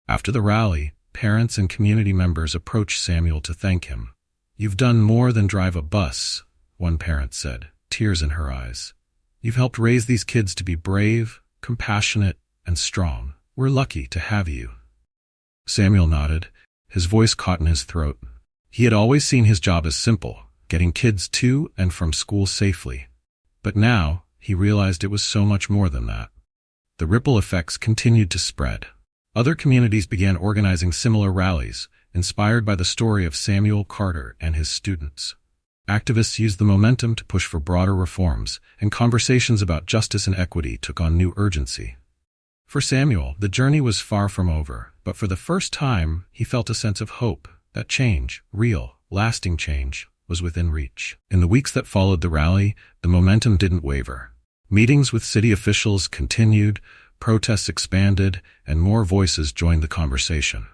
After the rally, parents and community members approached Samuel to thank him. "You've done more than drive a bus," one parent said, tears in her eyes. "You've helped raise these kids to be brave, compassionate, and strong. We're lucky to have you." Samuel nodded, his voice caught in his throat. He had always seen his job as simple, getting kids to and from school safely. But now, he realized it was so much more than that. the ripple effects continued to spread. Other communities began organizing similar rallies, inspired by the story of Samuel Carter and his students. Activists used the momentum to push for broader reforms, and conversations about justice and equity took on new urgency. For Samuel, the journey was far from over, but for the first time, he felt a sense of hope that change, real, lasting change, was within reach. In the weeks that followed the rally, the momentum didn't waver. Meetings with city officials continued, protests expanded, and more voices joined the conversation.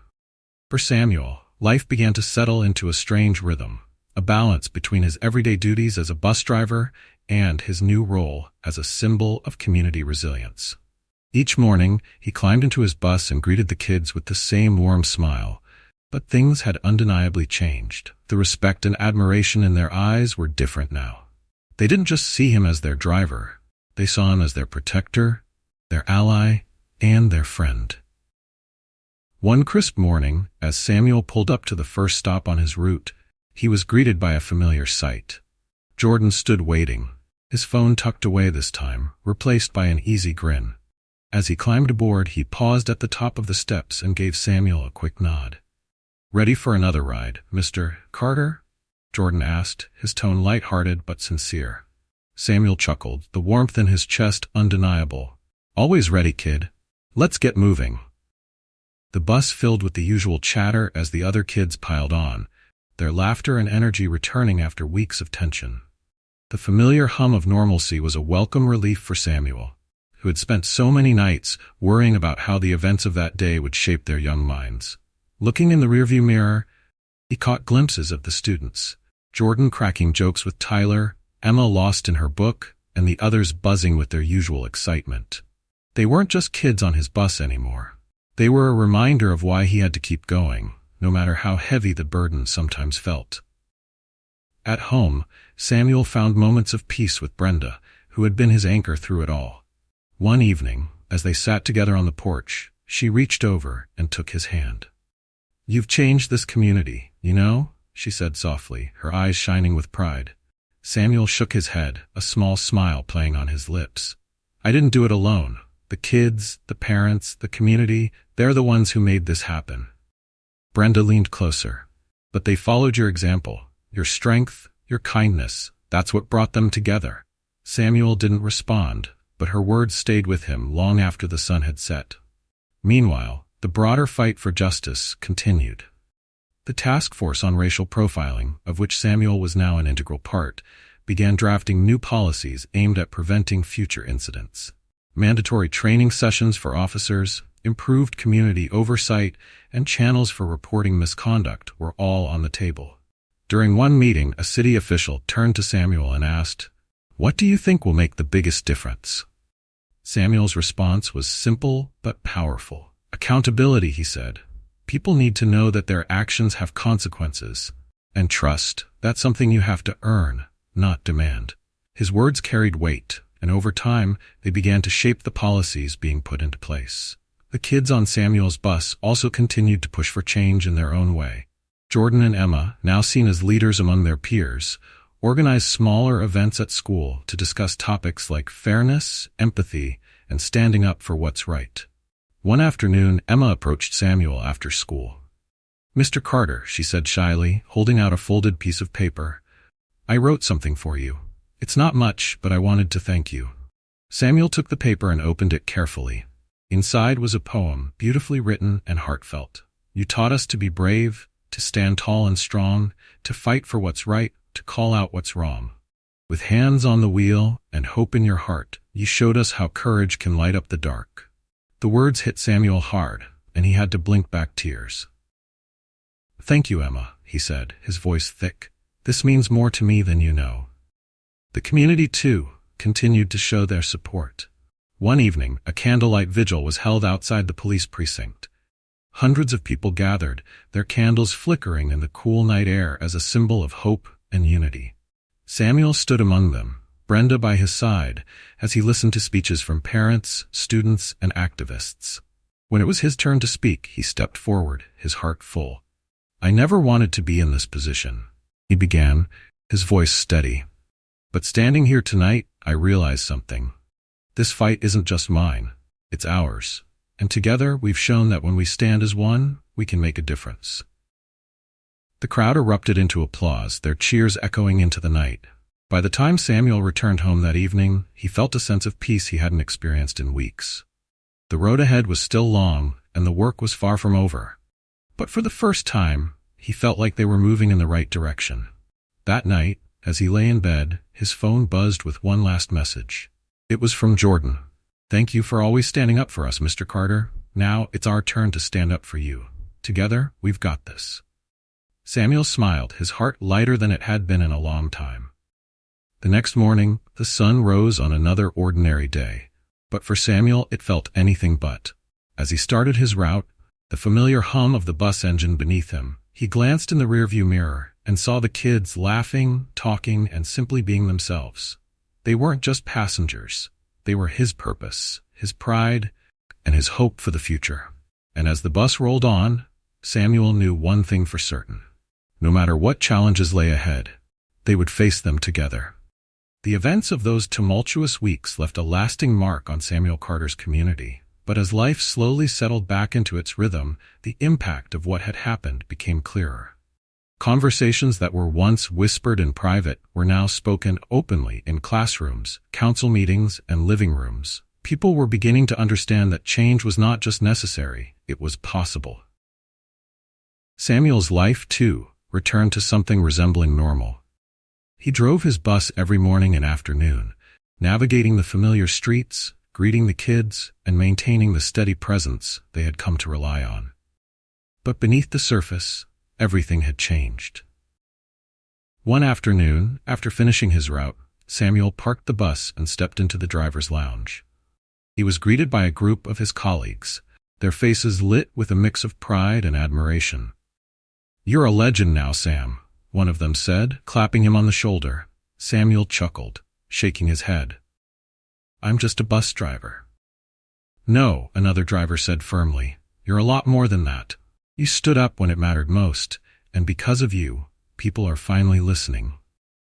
For Samuel, life began to settle into a strange rhythm, a balance between his everyday duties as a bus driver and his new role as a symbol of community resilience. Each morning, he climbed into his bus and greeted the kids with the same warm smile, but things had undeniably changed. The respect and admiration in their eyes were different now. They didn't just see him as their driver, they saw him as their protector, their ally, and their friend. One crisp morning, as Samuel pulled up to the first stop on his route, he was greeted by a familiar sight. Jordan stood waiting, his phone tucked away this time, replaced by an easy grin. As he climbed aboard, he paused at the top of the steps and gave Samuel a quick nod. "Ready for another ride, Mr. Carter?" Jordan asked, his tone light-hearted but sincere. Samuel chuckled, the warmth in his chest undeniable. "Always ready, kid. Let's get moving." The bus filled with the usual chatter as the other kids piled on, their laughter and energy returning after weeks of tension. The familiar hum of normalcy was a welcome relief for Samuel, who had spent so many nights worrying about how the events of that day would shape their young minds. Looking in the rearview mirror, he caught glimpses of the students, Jordan cracking jokes with Tyler, Emma lost in her book, and the others buzzing with their usual excitement. They weren't just kids on his bus anymore. They were a reminder of why he had to keep going, no matter how heavy the burden sometimes felt. At home, Samuel found moments of peace with Brenda, who had been his anchor through it all. One evening, as they sat together on the porch, she reached over and took his hand. "You've changed this community, you know?" she said softly, her eyes shining with pride. Samuel shook his head, a small smile playing on his lips. "I didn't do it alone. The kids, the parents, the community, they're the ones who made this happen." Brenda leaned closer. "But they followed your example, your strength, your kindness. That's what brought them together." Samuel didn't respond, but her words stayed with him long after the sun had set. Meanwhile, the broader fight for justice continued. The task force on racial profiling, of which Samuel was now an integral part, began drafting new policies aimed at preventing future incidents. Mandatory training sessions for officers, improved community oversight, and channels for reporting misconduct were all on the table. During one meeting, a city official turned to Samuel and asked, "What do you think will make the biggest difference?" Samuel's response was simple but powerful. "Accountability," he said. "People need to know that their actions have consequences. And trust, that's something you have to earn, not demand." His words carried weight, and over time, they began to shape the policies being put into place. The kids on Samuel's bus also continued to push for change in their own way. Jordan and Emma, now seen as leaders among their peers, organized smaller events at school to discuss topics like fairness, empathy, and standing up for what's right. One afternoon, Emma approached Samuel after school. "Mr. Carter," she said shyly, holding out a folded piece of paper, "I wrote something for you. It's not much, but I wanted to thank you." Samuel took the paper and opened it carefully. Inside was a poem, beautifully written and heartfelt. "You taught us to be brave, to stand tall and strong, to fight for what's right, to call out what's wrong. With hands on the wheel and hope in your heart, you showed us how courage can light up the dark." The words hit Samuel hard, and he had to blink back tears. "Thank you, Emma," he said, his voice thick. "This means more to me than you know." The community, too, continued to show their support. One evening, a candlelight vigil was held outside the police precinct. Hundreds of people gathered, their candles flickering in the cool night air as a symbol of hope and unity. Samuel stood among them, Brenda by his side, as he listened to speeches from parents, students, and activists. When it was his turn to speak, he stepped forward, his heart full. "I never wanted to be in this position," he began, his voice steady. "But standing here tonight, I realize something. This fight isn't just mine. It's ours. And together, we've shown that when we stand as one, we can make a difference." The crowd erupted into applause, their cheers echoing into the night. By the time Samuel returned home that evening, he felt a sense of peace he hadn't experienced in weeks. The road ahead was still long, and the work was far from over. But for the first time, he felt like they were moving in the right direction. That night, as he lay in bed, his phone buzzed with one last message. It was from Jordan. "Thank you for always standing up for us, Mr. Carter. Now it's our turn to stand up for you. Together, we've got this." Samuel smiled, his heart lighter than it had been in a long time. The next morning, the sun rose on another ordinary day. But for Samuel, it felt anything but. As he started his route, the familiar hum of the bus engine beneath him, he glanced in the rearview mirror and saw the kids laughing, talking, and simply being themselves. They weren't just passengers. They were his purpose, his pride, and his hope for the future. And as the bus rolled on, Samuel knew one thing for certain. No matter what challenges lay ahead, they would face them together. The events of those tumultuous weeks left a lasting mark on Samuel Carter's community. But as life slowly settled back into its rhythm, the impact of what had happened became clearer. Conversations that were once whispered in private were now spoken openly in classrooms, council meetings, and living rooms. People were beginning to understand that change was not just necessary, it was possible. Samuel's life, too, returned to something resembling normal. He drove his bus every morning and afternoon, navigating the familiar streets, greeting the kids, and maintaining the steady presence they had come to rely on. But beneath the surface, everything had changed. One afternoon, after finishing his route, Samuel parked the bus and stepped into the driver's lounge. He was greeted by a group of his colleagues, their faces lit with a mix of pride and admiration. "You're a legend now, Sam," one of them said, clapping him on the shoulder. Samuel chuckled, shaking his head. "I'm just a bus driver." "No," another driver said firmly. "You're a lot more than that. You stood up when it mattered most, and because of you, people are finally listening."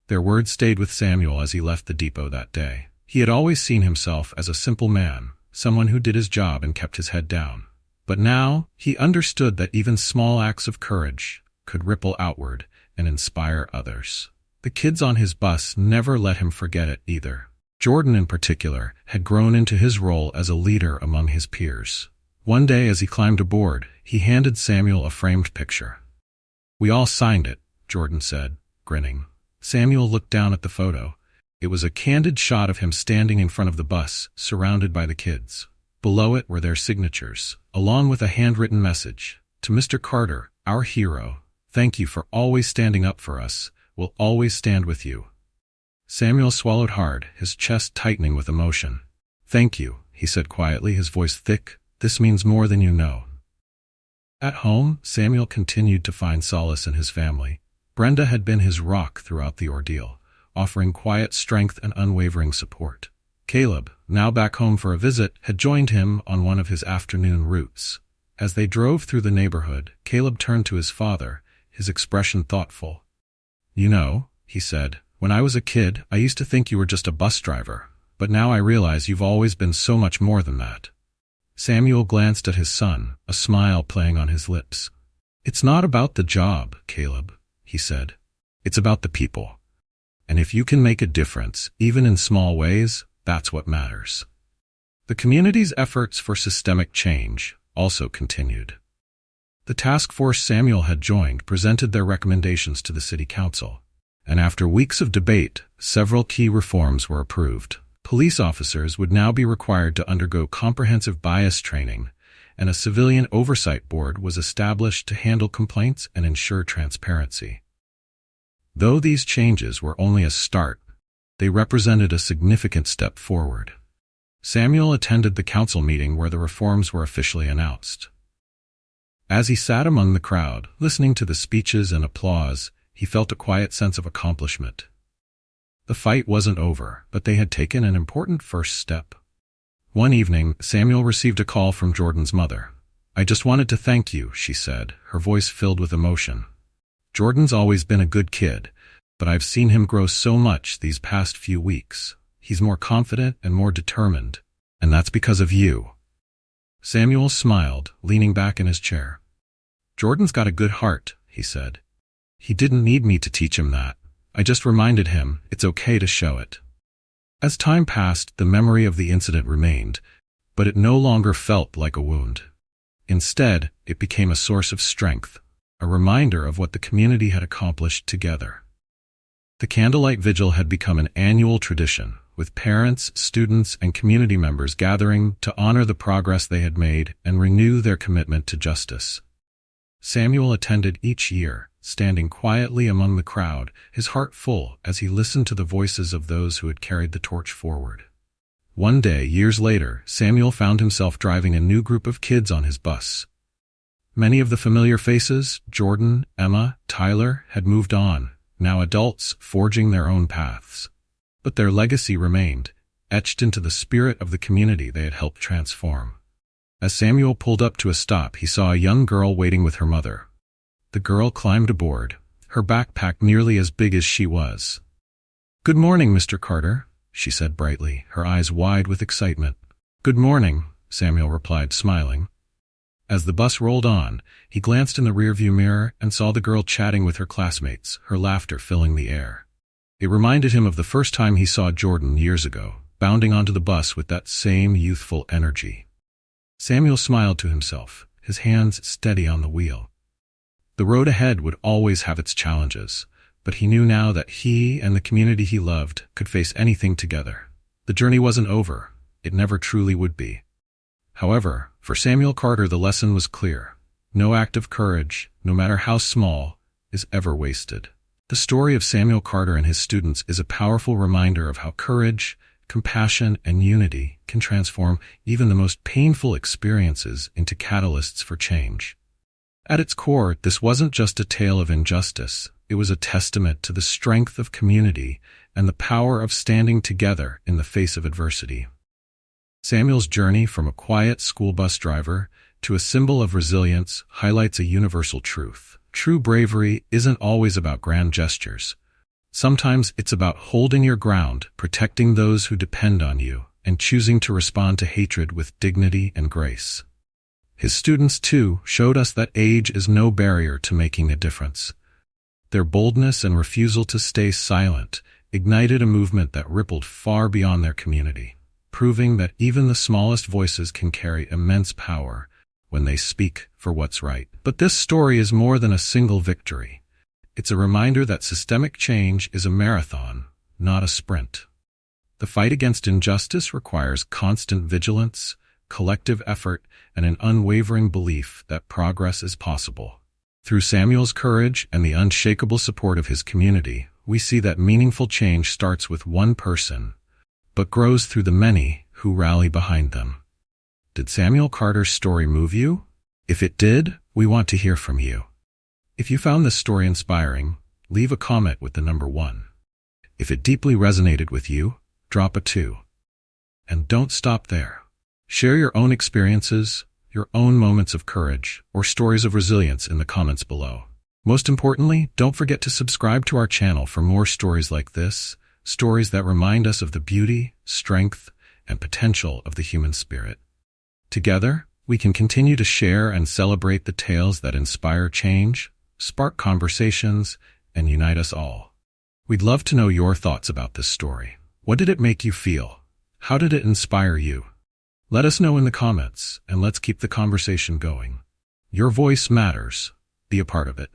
Their words stayed with Samuel as he left the depot that day. He had always seen himself as a simple man, someone who did his job and kept his head down. But now, he understood that even small acts of courage could ripple outward and inspire others. The kids on his bus never let him forget it either. Jordan, in particular, had grown into his role as a leader among his peers. One day, as he climbed aboard, he handed Samuel a framed picture. "We all signed it," Jordan said, grinning. Samuel looked down at the photo. It was a candid shot of him standing in front of the bus, surrounded by the kids. Below it were their signatures, along with a handwritten message. "To Mr. Carter, our hero, thank you for always standing up for us. We'll always stand with you." Samuel swallowed hard, his chest tightening with emotion. "Thank you," he said quietly, his voice thick. "This means more than you know." At home, Samuel continued to find solace in his family. Brenda had been his rock throughout the ordeal, offering quiet strength and unwavering support. Caleb, now back home for a visit, had joined him on one of his afternoon routes. As they drove through the neighborhood, Caleb turned to his father, his expression thoughtful. "You know," he said, "when I was a kid, I used to think you were just a bus driver, but now I realize you've always been so much more than that." Samuel glanced at his son, a smile playing on his lips. "It's not about the job, Caleb," he said. "It's about the people. And if you can make a difference, even in small ways, that's what matters." The community's efforts for systemic change also continued. The task force Samuel had joined presented their recommendations to the city council, and after weeks of debate, several key reforms were approved. Police officers would now be required to undergo comprehensive bias training, and a civilian oversight board was established to handle complaints and ensure transparency. Though these changes were only a start, they represented a significant step forward. Samuel attended the council meeting where the reforms were officially announced. As he sat among the crowd, listening to the speeches and applause, he felt a quiet sense of accomplishment. The fight wasn't over, but they had taken an important first step. One evening, Samuel received a call from Jordan's mother. "I just wanted to thank you," she said, her voice filled with emotion. "Jordan's always been a good kid, but I've seen him grow so much these past few weeks. He's more confident and more determined, and that's because of you." Samuel smiled, leaning back in his chair. "Jordan's got a good heart," he said. "He didn't need me to teach him that. I just reminded him it's okay to show it." As time passed, the memory of the incident remained, but it no longer felt like a wound. Instead, it became a source of strength, a reminder of what the community had accomplished together. The candlelight vigil had become an annual tradition, with parents, students, and community members gathering to honor the progress they had made and renew their commitment to justice. Samuel attended each year, standing quietly among the crowd, his heart full as he listened to the voices of those who had carried the torch forward. One day, years later, Samuel found himself driving a new group of kids on his bus. Many of the familiar faces, Jordan, Emma, Tyler, had moved on, now adults forging their own paths. But their legacy remained, etched into the spirit of the community they had helped transform. As Samuel pulled up to a stop, he saw a young girl waiting with her mother. The girl climbed aboard, her backpack nearly as big as she was. "Good morning, Mr. Carter," she said brightly, her eyes wide with excitement. "Good morning," Samuel replied, smiling. As the bus rolled on, he glanced in the rearview mirror and saw the girl chatting with her classmates, her laughter filling the air. It reminded him of the first time he saw Jordan years ago, bounding onto the bus with that same youthful energy. Samuel smiled to himself, his hands steady on the wheel. The road ahead would always have its challenges, but he knew now that he and the community he loved could face anything together. The journey wasn't over. It never truly would be. However, for Samuel Carter, the lesson was clear. No act of courage, no matter how small, is ever wasted. The story of Samuel Carter and his students is a powerful reminder of how courage, compassion, and unity can transform even the most painful experiences into catalysts for change. At its core, this wasn't just a tale of injustice. It was a testament to the strength of community and the power of standing together in the face of adversity. Samuel's journey from a quiet school bus driver to a symbol of resilience highlights a universal truth. True bravery isn't always about grand gestures. Sometimes it's about holding your ground, protecting those who depend on you, and choosing to respond to hatred with dignity and grace. His students, too, showed us that age is no barrier to making a difference. Their boldness and refusal to stay silent ignited a movement that rippled far beyond their community, proving that even the smallest voices can carry immense power when they speak for what's right. But this story is more than a single victory. It's a reminder that systemic change is a marathon, not a sprint. The fight against injustice requires constant vigilance, collective effort, and an unwavering belief that progress is possible. Through Samuel's courage and the unshakable support of his community, we see that meaningful change starts with one person, but grows through the many who rally behind them. Did Samuel Carter's story move you? If it did, we want to hear from you. If you found this story inspiring, leave a comment with the number 1. If it deeply resonated with you, drop a 2. And don't stop there. Share your own experiences, your own moments of courage, or stories of resilience in the comments below. Most importantly, don't forget to subscribe to our channel for more stories like this, stories that remind us of the beauty, strength, and potential of the human spirit. Together, we can continue to share and celebrate the tales that inspire change, spark conversations, and unite us all. We'd love to know your thoughts about this story. What did it make you feel? How did it inspire you? Let us know in the comments, and let's keep the conversation going. Your voice matters. Be a part of it.